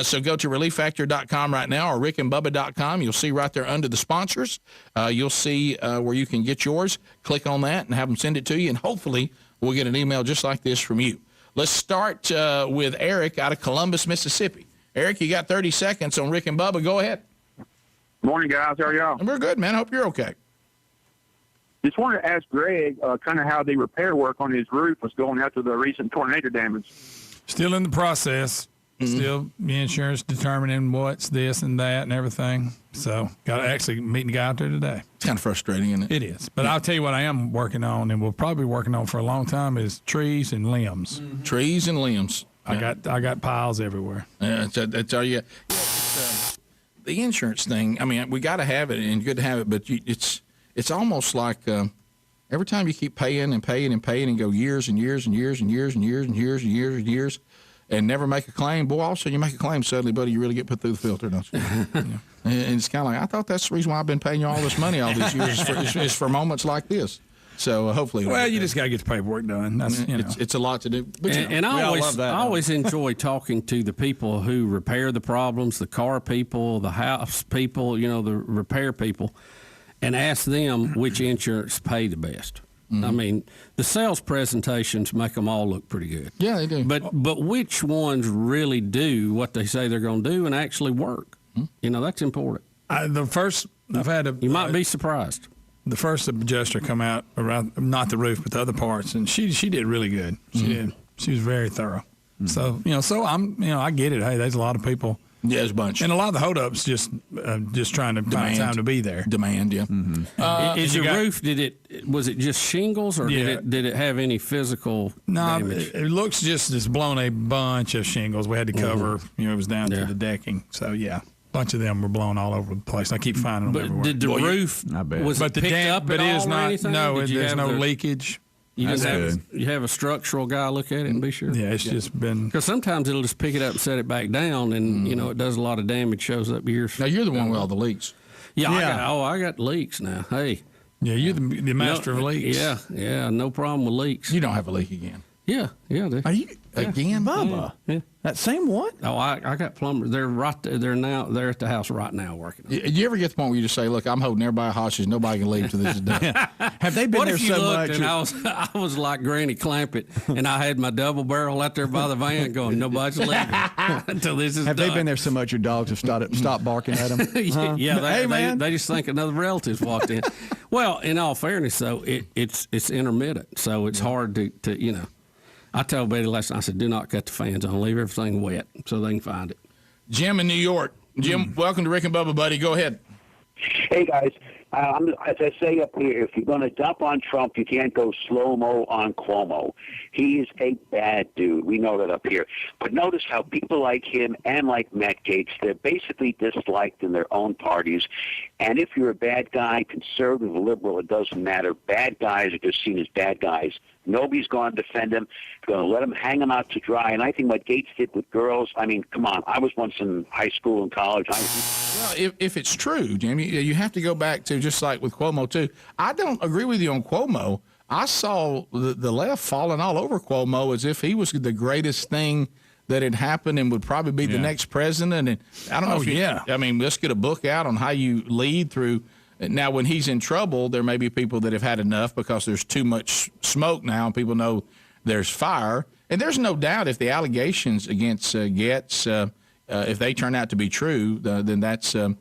So go to ReliefFactor.com right now or RickandBubba.com. You'll see right there under the sponsors. You'll see where you can get yours. Click on that and have them send it to you, and hopefully we'll get an email just like this from you. Let's start with Eric out of Columbus, Mississippi. Eric, you got 30 seconds on Rick and Bubba. Go ahead. Morning, guys. How are y'all? We're good, man. Hope you're okay. Just wanted to ask Greg kind of how the repair work on his roof was going after the recent tornado damage. Still in the process. Mm-hmm. Still the insurance determining what's this and that and everything. So got to actually meet the guy out there today. It's kind of frustrating, isn't it? It is. But I'll tell you what I am working on, and we'll probably be working on for a long time, is trees and limbs. Mm-hmm. Trees and limbs. Yeah. I got piles everywhere. Yeah, that's all you. The insurance thing, I mean, we got to have it and good to have it, but it's almost like every time you keep paying and paying and paying and go years and years and years and years and years and years and years and years and never make a claim, boy, all of a sudden you make a claim suddenly, buddy, you really get put through the filter, don't you? And it's kind of like, I thought that's the reason why I've been paying you all this money all these years is for moments like this. So hopefully, well, you just got to get the paperwork done. That's it's a lot to do. But and I always enjoy talking to the people who repair the problems, the car people, the house people, the repair people, and ask them which insurance pay the best. Mm-hmm. I mean, the sales presentations make them all look pretty good. Yeah, they do. But which ones really do what they say they're going to do and actually work? Mm-hmm. That's important. You might be surprised. The first adjuster come out around, not the roof, but the other parts, and she did really good. She did. She was very thorough. Mm-hmm. So I get it. Hey, there's a lot of people. Yeah, there's a bunch. And a lot of the holdups just trying to find time to be there. Demand, yeah. Mm-hmm. Is your roof? Was it just shingles, or did it have any physical damage? It looks just it's blown a bunch of shingles. We had to cover. Mm-hmm. It was down to the decking. So yeah. Bunch of them were blown all over the place. I keep finding them everywhere. Did the roof was it picked up at all or anything? No, there's no leakage. You have a structural guy look at it and be sure. Yeah, it's just been because sometimes it'll just pick it up and set it back down, and it does a lot of damage. Shows up years. Now you're the one with all the leaks. Yeah. I got leaks now. Hey. Yeah, you're the master of leaks. Yeah, no problem with leaks. You don't have a leak again. Yeah. Are you again, Bubba? Yeah. That same one? Oh, I got plumbers. They're right. They're at the house right now working. Did you ever get to the point where you just say, "Look, I'm holding everybody hostage. Nobody can leave till this is done." Have they been there so much? And I was like Granny Clampett, and I had my double barrel out there by the van, going, "Nobody's leaving until this is done." Have they been there so much your dogs have stopped barking at them? Yeah, they just think another relative's walked in. Well, in all fairness, though, it's intermittent, so it's hard to. I told Betty last night, I said, do not cut the fans on. Leave everything wet so they can find it. Jim in New York. Jim, welcome to Rick and Bubba, buddy. Go ahead. Hey, guys. as I say up here, if you're going to dump on Trump, you can't go slow-mo on Cuomo. He's a bad dude. We know that up here. But notice how people like him and like Matt Gaetz, they're basically disliked in their own parties. And if you're a bad guy, conservative, liberal, it doesn't matter. Bad guys are just seen as bad guys. Nobody's going to defend him. They're going to let him hang them out to dry. And I think what Gaetz did with girls, I mean, come on. I was once in high school and college. Well, if it's true, Jamie, you have to go back to just like with Cuomo, too. I don't agree with you on Cuomo. I saw the left falling all over Cuomo as if he was the greatest thing that had happened and would probably be the next president. And I don't know if you, I mean, let's get a book out on how you lead through. Now, when he's in trouble, there may be people that have had enough because there's too much smoke now and people know there's fire. And there's no doubt if the allegations against Gaetz, if they turn out to be true, then that's a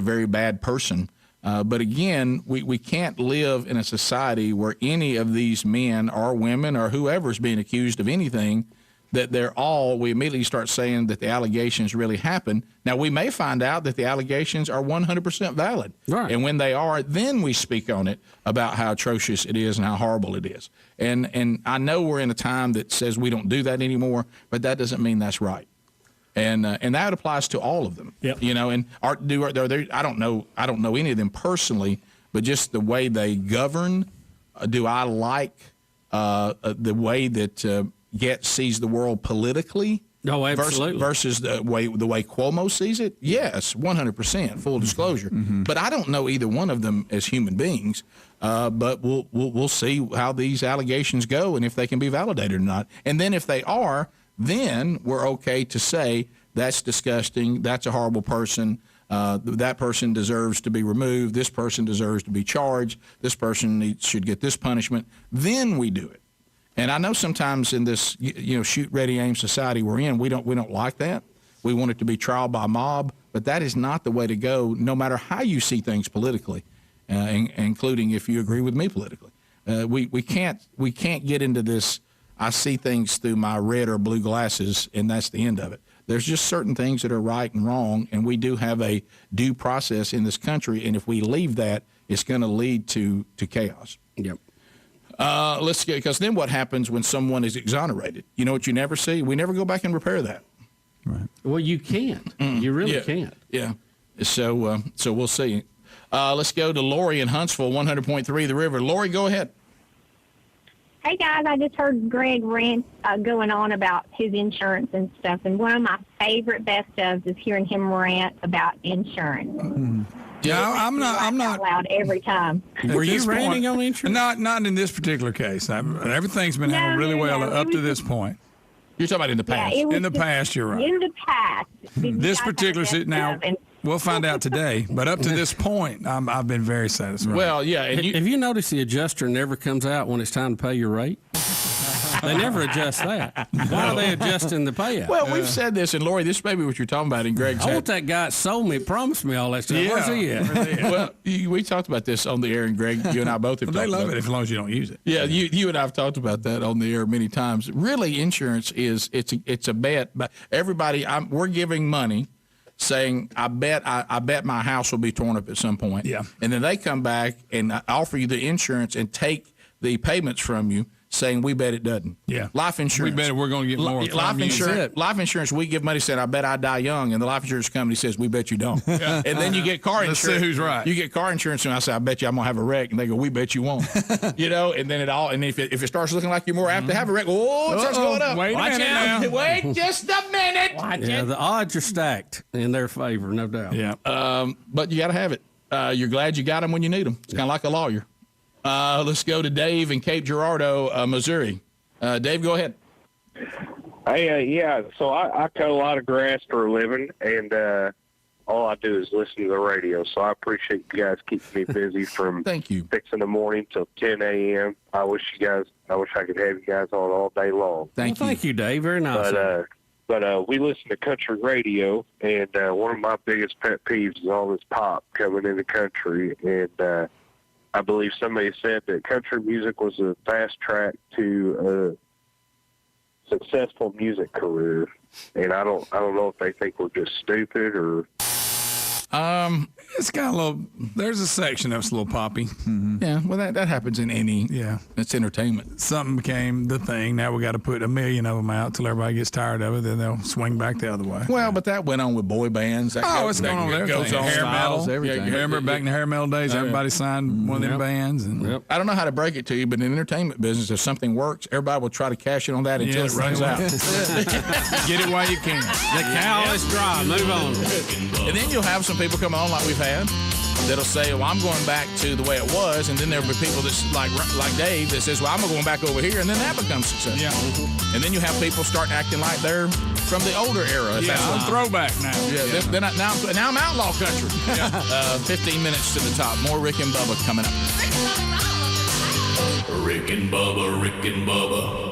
very bad person. But again, we can't live in a society where any of these men or women or whoever's being accused of anything, that we immediately start saying that the allegations really happened. Now, we may find out that the allegations are 100% valid. Right. And when they are, then we speak on it about how atrocious it is and how horrible it is. And I know we're in a time that says we don't do that anymore, but that doesn't mean that's right. And that applies to all of them. Yep. You know, and I don't know any of them personally, but just the way they govern. Do I like the way that Gaetz sees the world politically? No, absolutely. Versus the way Cuomo sees it? Yes, 100%, full disclosure. Mm-hmm. But I don't know either one of them as human beings. But we'll see how these allegations go and if they can be validated or not. And then if they are, then we're okay to say that's disgusting, that's a horrible person, that person deserves to be removed, this person deserves to be charged, this person should get this punishment. Then we do it. And I know sometimes in this, shoot, ready, aim society we're in, we don't like that. We want it to be trial by mob, but that is not the way to go, no matter how you see things politically, including if you agree with me politically. We can't get into this, I see things through my red or blue glasses, and that's the end of it. There's just certain things that are right and wrong, and we do have a due process in this country, and if we leave that, it's going to lead to chaos. Yep. Let's get, because then what happens when someone is exonerated? You know what you never see? We never go back and repair that. Right. Well, you can't. You really can't. Yeah. So we'll see. Let's go to Lori in Huntsville, 100.3 The River. Lori, go ahead. Hey, guys, I just heard Greg rant going on about his insurance and stuff, and one of my favorite best ofs is hearing him rant about insurance. Mm-hmm. Yeah, I'm not loud every time. Were you ranting on insurance? Not in this particular case. Everything's been handled really well up to this point. You're talking about in the past. In the past, you're right. In the past. This particular now, we'll find out today. But up to this point, I've been very satisfied. Well, yeah. And have you noticed the adjuster never comes out when it's time to pay your rate? They never adjust that. Why are they adjusting the payout? Well, we've said this, and Lori, this may be what you're talking about. And Greg, I want that guy that sold me, promised me all that stuff. Yeah. Where's he at? Well, we talked about this on the air, and Greg, you and I both have talked about it. They love it as long as you don't use it. Yeah, you and I have talked about that on the air many times. Really, insurance it's a bet. But everybody, we're giving money, saying I bet my house will be torn up at some point. Yeah, and then they come back and offer you the insurance and take the payments from you, saying we bet it doesn't. Yeah. Life insurance. We bet we're going to get more. Life insurance, we give money saying, I bet I die young. And the life insurance company says, we bet you don't. Yeah. And then you get car insurance. Let's see who's right. You get car insurance, and I say, I bet you I'm going to have a wreck. And they go, we bet you won't. And then and if it starts looking like you're more apt to have a wreck, it starts going up. Wait a minute now. Wait just a minute. The odds are stacked in their favor, no doubt. Yeah. But you got to have it. You're glad you got them when you need them. It's kind of like a lawyer. Let's go to Dave in Cape Girardeau, Missouri. Dave, go ahead. Hey, so I cut a lot of grass for a living, and all I do is listen to the radio. So I appreciate you guys keeping me busy from Thank you. 6 in the morning till 10 a.m. I wish I could have you guys on all day long. Thank you, Dave. Very nice. But we listen to country radio, and one of my biggest pet peeves is all this pop coming in the country, and I believe somebody said that country music was a fast track to a successful music career, and I don't know if they think we're just stupid or. It's got a little. There's a section that's a little poppy. Mm-hmm. Yeah, well, that happens in any. Yeah, it's entertainment. Something became the thing. Now we got to put 1 million of them out till everybody gets tired of it. Then they'll swing back the other way. Well, but that went on with boy bands. It's going on with everything. Hair metal, everything. Yeah, remember back in the hair metal days, everybody signed one of them bands. And I don't know how to break it to you, but in the entertainment business, if something works, everybody will try to cash in on that until it runs out. Get it while you can. The cow is dry. Move on. And then you'll have some people come on like we've had that'll say, well, I'm going back to the way it was. And then there'll be people that's like Dave that says, well, I'm going back over here. And then that becomes successful. Yeah. And then you have people start acting like they're from the older era. Yeah, I'm throwback now. Yeah. Now I'm outlaw country. 15 minutes to the top. More Rick and Bubba coming up. Rick and Bubba, Rick and Bubba.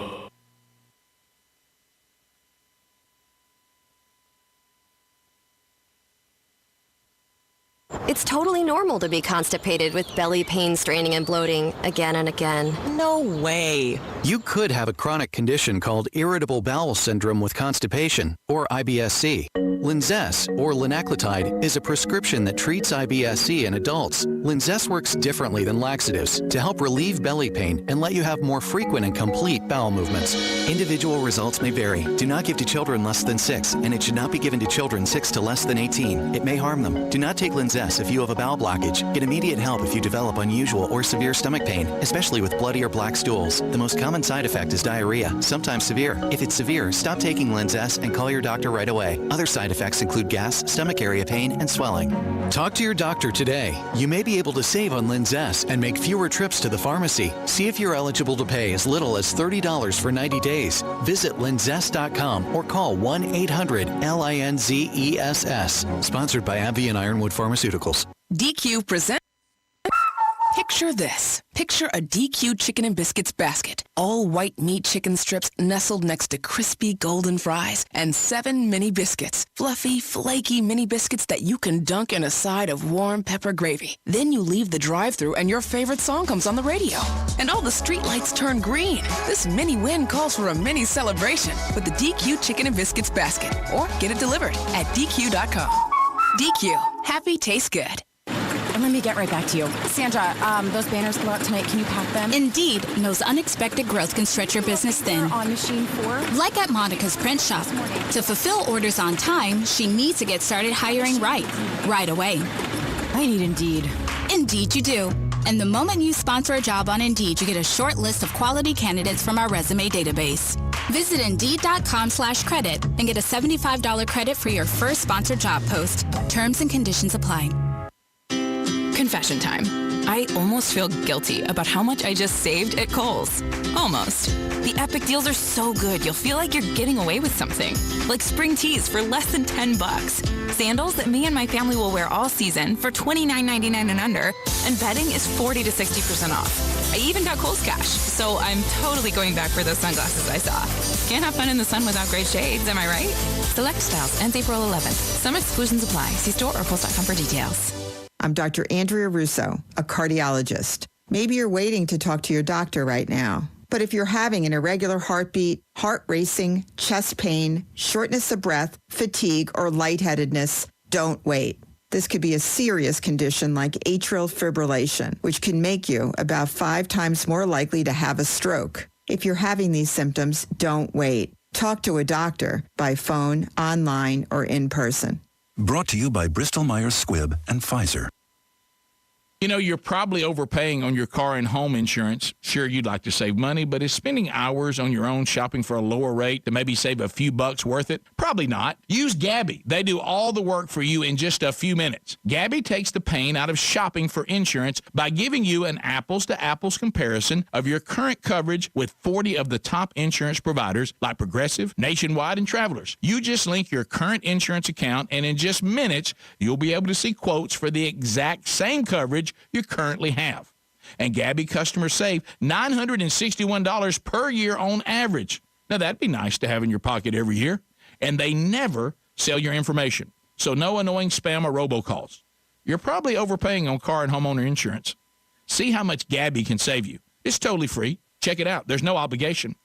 It's totally normal to be constipated with belly pain, straining, and bloating again and again. No way. You could have a chronic condition called irritable bowel syndrome with constipation, or IBS-C. Linzess, or linaclotide, is a prescription that treats IBS-C in adults. Linzess works differently than laxatives to help relieve belly pain and let you have more frequent and complete bowel movements. Individual results may vary. Do not give to children less than 6, and it should not be given to children 6 to less than 18. It may harm them. Do not take Linzess if you have a bowel blockage. Get immediate help if you develop unusual or severe stomach pain, especially with bloody or black stools. The most common side effect is diarrhea, sometimes severe. If it's severe, stop taking Linzess and call your doctor right away. Other side effects include gas, stomach area pain, and swelling. Talk to your doctor today. You may be able to save on Linzess and make fewer trips to the pharmacy. See if you're eligible to pay as little as $30 for 90 days. Visit linzess.com or call 1-800-LINZESS. Sponsored by AbbVie and Ironwood Pharmaceuticals. DQ presents. Picture this. Picture a DQ chicken and biscuits basket. All white meat chicken strips nestled next to crispy golden fries and 7 mini biscuits. Fluffy, flaky mini biscuits that you can dunk in a side of warm pepper gravy. Then you leave the drive-thru and your favorite song comes on the radio. And all the street lights turn green. This mini win calls for a mini celebration with the DQ chicken and biscuits basket. Or get it delivered at DQ.com. DQ. Happy tastes good. Let me get right back to you. Sandra, those banners go out tonight. Can you pack them? Indeed, knows unexpected growth can stretch your business thin. On machine 4? Like at Monica's print shop. To fulfill orders on time, she needs to get started hiring right away. I need Indeed. Indeed you do. And the moment you sponsor a job on Indeed, you get a short list of quality candidates from our resume database. Visit Indeed.com/credit and get a $75 credit for your first sponsored job post. Terms and conditions apply. Confession time. I almost feel guilty about how much I just saved at Kohl's. Almost. The epic deals are so good, you'll feel like you're getting away with something. Like spring tees for less than $10. Sandals that me and my family will wear all season for $29.99 and under. And bedding is 40 to 60% off. I even got Kohl's cash, so I'm totally going back for those sunglasses I saw. Can't have fun in the sun without great shades, am I right? Select styles ends April 11th. Some exclusions apply. See store or Kohl's.com for details. I'm Dr. Andrea Russo, a cardiologist. Maybe you're waiting to talk to your doctor right now. But if you're having an irregular heartbeat, heart racing, chest pain, shortness of breath, fatigue, or lightheadedness, don't wait. This could be a serious condition like atrial fibrillation, which can make you about 5 times more likely to have a stroke. If you're having these symptoms, don't wait. Talk to a doctor by phone, online, or in person. Brought to you by Bristol-Myers Squibb and Pfizer. You know, you're probably overpaying on your car and home insurance. Sure, you'd like to save money, but is spending hours on your own shopping for a lower rate to maybe save a few bucks worth it? Probably not. Use Gabby. They do all the work for you in just a few minutes. Gabby takes the pain out of shopping for insurance by giving you an apples-to-apples comparison of your current coverage with 40 of the top insurance providers like Progressive, Nationwide, and Travelers. You just link your current insurance account, and in just minutes, you'll be able to see quotes for the exact same coverage you currently have. And Gabby customers save $961 per year on average. Now, that'd be nice to have in your pocket every year. And they never sell your information. So no annoying spam or robocalls. You're probably overpaying on car and homeowner insurance. See how much Gabby can save you. It's totally free. Check it out. There's no obligation.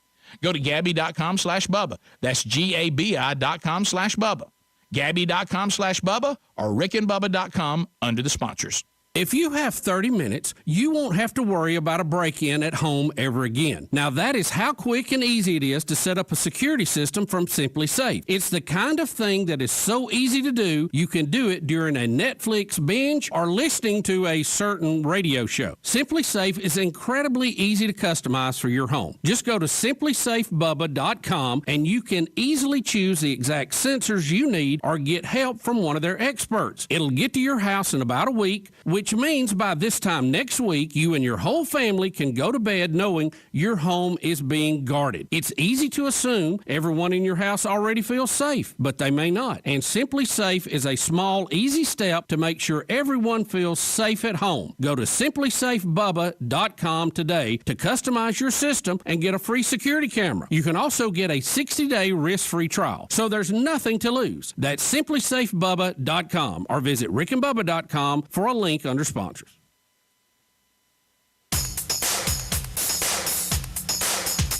Go to Gabby.com/Bubba. That's GABI.com/Bubba. Gabby.com/Bubba or rickandbubba.com under the sponsors. If you have 30 minutes, you won't have to worry about a break-in at home ever again. Now, that is how quick and easy it is to set up a security system from Simply Safe. It's the kind of thing that is so easy to do, you can do it during a Netflix binge or listening to a certain radio show. Simply Safe is incredibly easy to customize for your home. Just go to simplysafebubba.com and you can easily choose the exact sensors you need or get help from one of their experts. It'll get to your house in about a week, which means by this time next week, you and your whole family can go to bed knowing your home is being guarded. It's easy to assume everyone in your house already feels safe, but they may not. And Simply Safe is a small, easy step to make sure everyone feels safe at home. Go to simplysafebubba.com today to customize your system and get a free security camera. You can also get a 60-day risk-free trial, so there's nothing to lose. That's simplysafebubba.com or visit rickandbubba.com for a link under sponsors.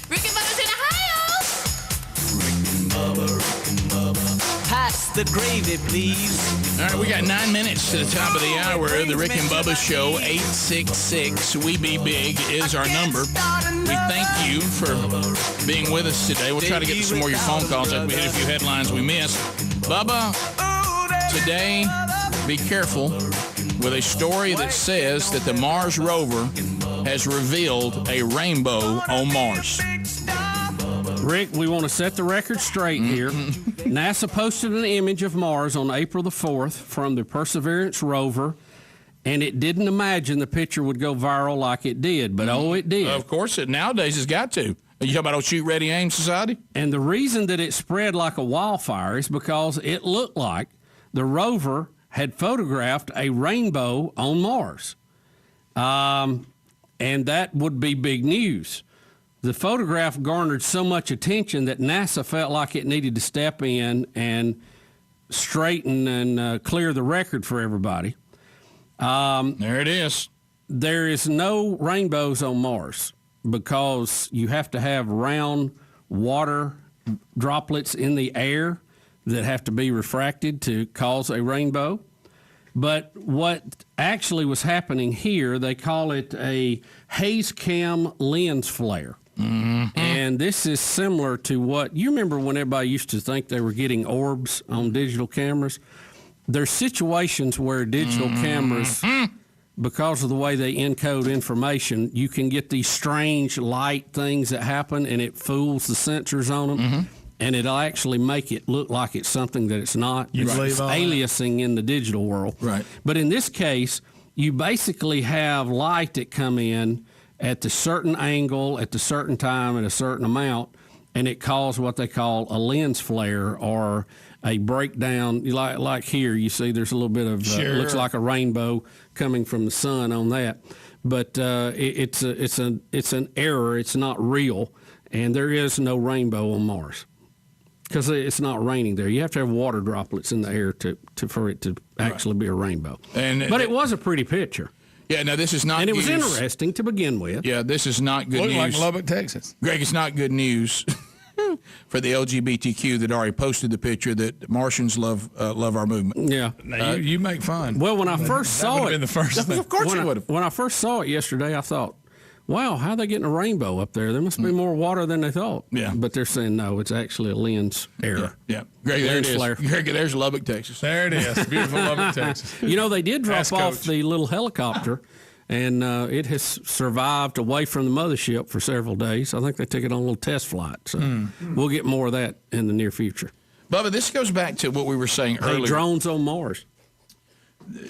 Rick and Bubba's in Ohio. Rick and Bubba. Pass the gravy, please. All right, we got 9 minutes to the top of the hour. The Rick and Bubba Show, 866-WE-BE-BIG is our number. We thank you for being with us today. We'll try to get to some more of your phone calls. We hit a few headlines we missed. Bubba, today, be careful with a story that says that the Mars rover has revealed a rainbow on Mars. Rick, we want to set the record straight here. NASA posted an image of Mars on April the 4th from the Perseverance rover, and it didn't imagine the picture would go viral like it did, but it did. Of course, it nowadays has got to. You talking about old Shoot, Ready, Aim Society? And the reason that it spread like a wildfire is because it looked like the rover had photographed a rainbow on Mars. And that would be big news. The photograph garnered so much attention that NASA felt like it needed to step in and straighten and clear the record for everybody. There it is. There is no rainbows on Mars because you have to have round water droplets in the air that have to be refracted to cause a rainbow. But what actually was happening here, they call it a haze cam lens flare. Mm-hmm. And this is similar to what you remember when everybody used to think they were getting orbs on digital cameras. There's situations where digital cameras, because of the way they encode information, you can get these strange light things that happen, and it fools the sensors on them. Mm-hmm. And it'll actually make it look like it's something that it's not. It's aliasing in the digital world. Right. But in this case, you basically have light that come in at the certain angle, at the certain time, at a certain amount, and it causes what they call a lens flare or a breakdown. Like here, you see there's a little bit of, looks like a rainbow coming from the sun on that. But it's an error. It's not real, and there is no rainbow on Mars. Because it's not raining there. You have to have water droplets in the air for it to actually be a rainbow. But it was a pretty picture. Yeah, no, this is not And it news. was interesting to begin with. Yeah, this is not good news. Looked like Lubbock, Texas. Greg, it's not good news for the LGBTQ that already posted the picture that Martians love our movement. Yeah. Now, you make fun. Well, when I first saw it. Been the first thing. Of course it would have. When I first saw it yesterday, I thought, wow, how are they getting a rainbow up there? There must be more water than they thought. Yeah. But they're saying, no, it's actually a lens error. Yeah. Greg, there it is. Greg, there's Lubbock, Texas. There it is. Beautiful Lubbock, Texas. You know, they did drop off the little helicopter, and it has survived away from the mothership for several days. I think they took it on a little test flight. So we'll get more of that in the near future. Bubba, this goes back to what we were saying earlier. Drones on Mars.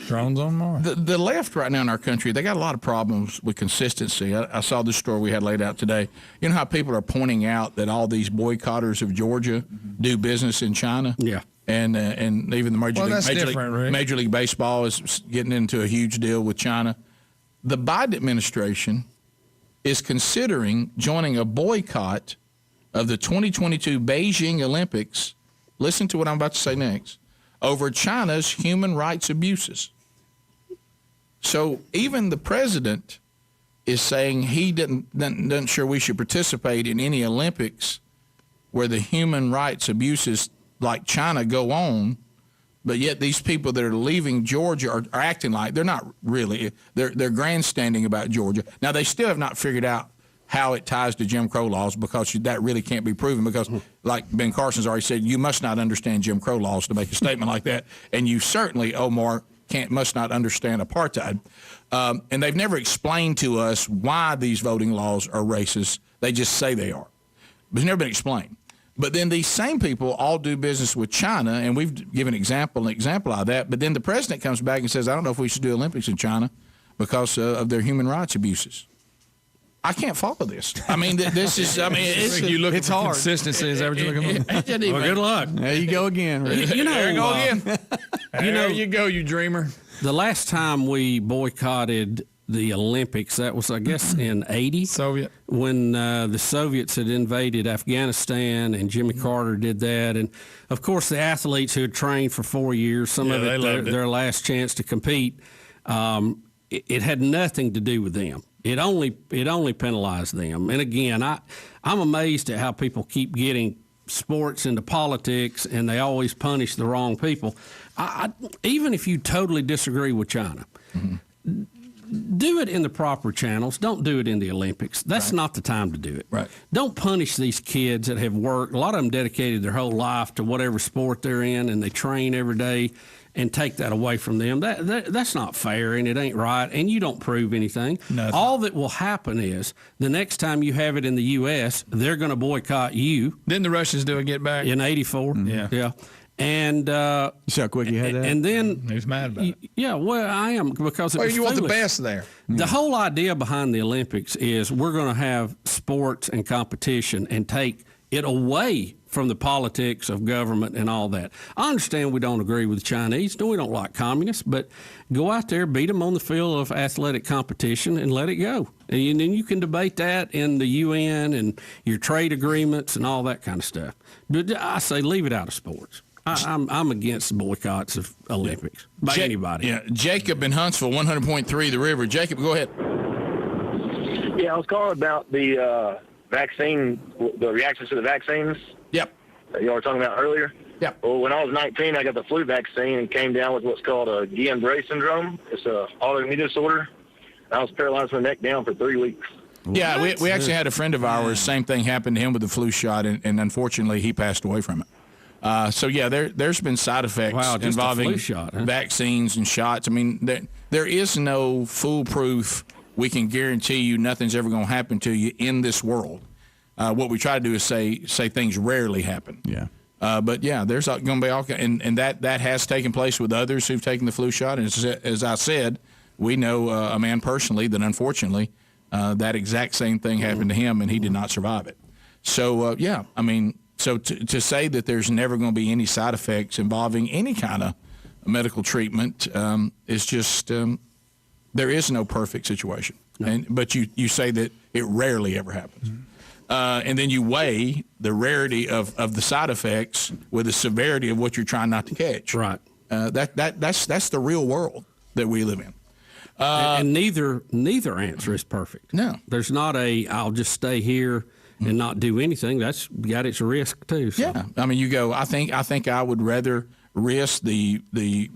Drones on Mars. The left right now in our country, they got a lot of problems with consistency. I saw this story we had laid out today. You know how people are pointing out that all these boycotters of Georgia do business in China? Yeah. And even the Major League Baseball is getting into a huge deal with China. The Biden administration is considering joining a boycott of the 2022 Beijing Olympics. Listen to what I'm about to say next. Over China's human rights abuses. So even the president is saying he doesn't sure we should participate in any Olympics where the human rights abuses like China go on But yet these people that are leaving Georgia are acting like they're not really. They're grandstanding about Georgia. Now, they still have not figured out how it ties to Jim Crow laws, because that really can't be proven, because, like Ben Carson's already said, you must not understand Jim Crow laws to make a statement like that. And you certainly, Omar, must not understand apartheid. And they've never explained to us why these voting laws are racist. They just say they are. But it's never been explained. But then these same people all do business with China, and we've given an example of that. But then the president comes back and says, I don't know if we should do Olympics in China because of their human rights abuses. I can't follow this. I mean, this is, it's hard. Consistency is everything you're looking for. Well, good luck. There you go again, Rick. There you go again. There you go, you dreamer. The last time we boycotted the Olympics, that was, I guess, in 80. Soviet. When the Soviets had invaded Afghanistan, and Jimmy Carter did that. And, of course, the athletes who had trained for 4 years, some of it their last chance to compete, it had nothing to do with them. It only penalized them. And, again, I'm amazed at how people keep getting sports into politics, and they always punish the wrong people. Even if you totally disagree with China, do it in the proper channels. Don't do it in the Olympics. That's not the time to do it. Right. Don't punish these kids that have worked. A lot of them dedicated their whole life to whatever sport they're in, and they train every day, and take that away from them. That's not fair, and it ain't right, and you don't prove anything. Nothing. All that will happen is the next time you have it in the U.S., they're going to boycott you. Didn't the Russians do a get back? In 84. Yeah. And see how quick you had that? And then he was mad about it. Yeah, well, I am, because it was you want the foolish. best there. The whole idea behind the Olympics is we're going to have sports and competition and take it away from the politics of government and all that. I understand we don't agree with the Chinese. No, we don't like communists, but go out there, beat them on the field of athletic competition, and let it go. And then you can debate that in the UN and your trade agreements and all that kind of stuff. But I say leave it out of sports. I'm against the boycotts of Olympics by anybody. Yeah, Jacob in Huntsville, 100.3 The River. Jacob, go ahead. Yeah, I was calling about the vaccine, the reactions to the vaccines. Yep. That y'all were talking about earlier. Yep. Well, when I was 19, I got the flu vaccine and came down with what's called a Guillain-Barré syndrome. It's an autoimmune disorder. I was paralyzed from the neck down for 3 weeks. Yeah, we actually had a friend of ours, same thing happened to him with the flu shot, and unfortunately he passed away from it. So, yeah, there's been side effects involving shot, huh? vaccines and shots. I mean, there is no foolproof, we can guarantee you nothing's ever going to happen to you in this world. What we try to do is say things rarely happen. Yeah. But, yeah, there's going to be all – and that has taken place with others who've taken the flu shot. And as I said, we know a man personally that unfortunately that exact same thing happened to him, and he did not survive it. So, yeah, I mean – so to say that there's never going to be any side effects involving any kind of medical treatment is just there is no perfect situation. No. But you say that it rarely ever happens. And then you weigh the rarity of the side effects with the severity of what you're trying not to catch. Right. That's the real world that we live in. And neither answer is perfect. No. There's not I'll just stay here and not do anything. That's got its risk too. So. Yeah, I mean, you go. I think I would rather risk the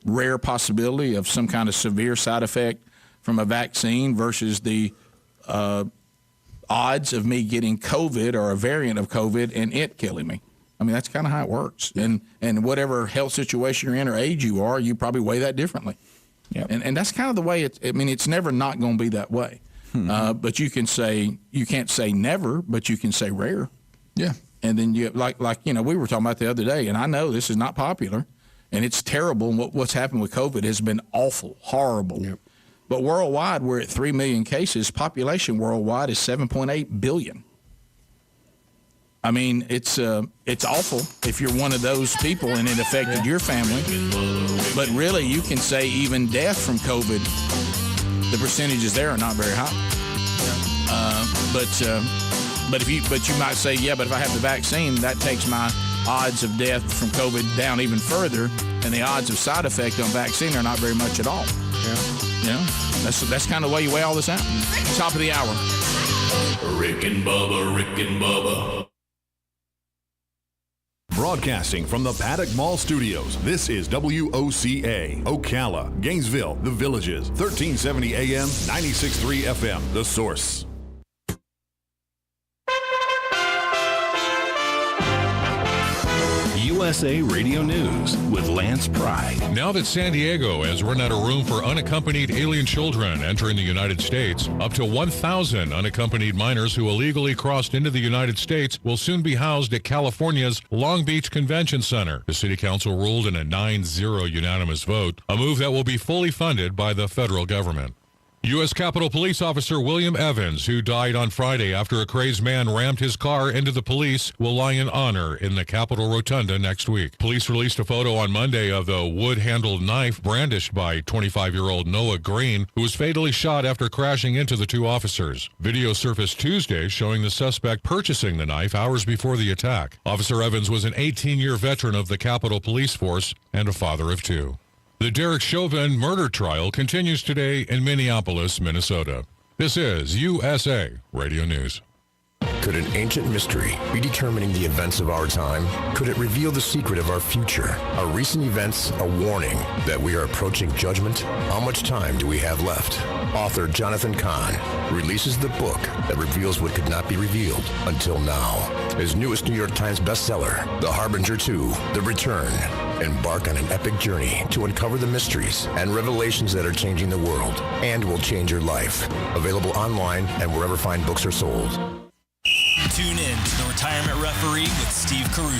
rare possibility of some kind of severe side effect from a vaccine versus the odds of me getting COVID or a variant of COVID and it killing me. I mean, that's kind of how it works. And whatever health situation you're in or age you are, you probably weigh that differently. Yep. And that's kind of the way it's never not going to be that way. But you can't say never, but you can say rare. Yeah. And then you like we were talking about the other day, and I know this is not popular, and it's terrible. And what's happened with COVID has been awful, horrible. Yep. But worldwide, we're at 3 million cases. Population worldwide is 7.8 billion. I mean, it's awful if you're one of those people and it affected your family. But really, you can say even death from COVID, the percentages there are not very high. But you might say, yeah, but if I have the vaccine, that takes my odds of death from COVID down even further, and the odds of side effect on vaccine are not very much at all. Yeah. That's kind of the way you weigh all this out. Top of the hour. Rick and Bubba. Broadcasting from the Paddock Mall Studios, this is WOCA, Ocala, Gainesville, The Villages, 1370 AM, 96.3 FM, The Source. USA Radio News with Lance Pry. Now that San Diego has run out of room for unaccompanied alien children entering the United States, up to 1,000 unaccompanied minors who illegally crossed into the United States will soon be housed at California's Long Beach Convention Center. The City Council ruled in a 9-0 unanimous vote, a move that will be fully funded by the federal government. U.S. Capitol Police Officer William Evans, who died on Friday after a crazed man rammed his car into the police, will lie in honor in the Capitol Rotunda next week. Police released a photo on Monday of the wood-handled knife brandished by 25-year-old Noah Green, who was fatally shot after crashing into the two officers. Video surfaced Tuesday showing the suspect purchasing the knife hours before the attack. Officer Evans was an 18-year veteran of the Capitol Police Force and a father of two. The Derek Chauvin murder trial continues today in Minneapolis, Minnesota. This is USA Radio News. Could an ancient mystery be determining the events of our time? Could it reveal the secret of our future? Are recent events a warning that we are approaching judgment? How much time do we have left? Author Jonathan Cahn releases the book that reveals what could not be revealed until now. His newest New York Times bestseller, The Harbinger 2, The Return. Embark on an epic journey to uncover the mysteries and revelations that are changing the world and will change your life. Available online and wherever fine books are sold. Tune in to The Retirement Referee with Steve Caruso.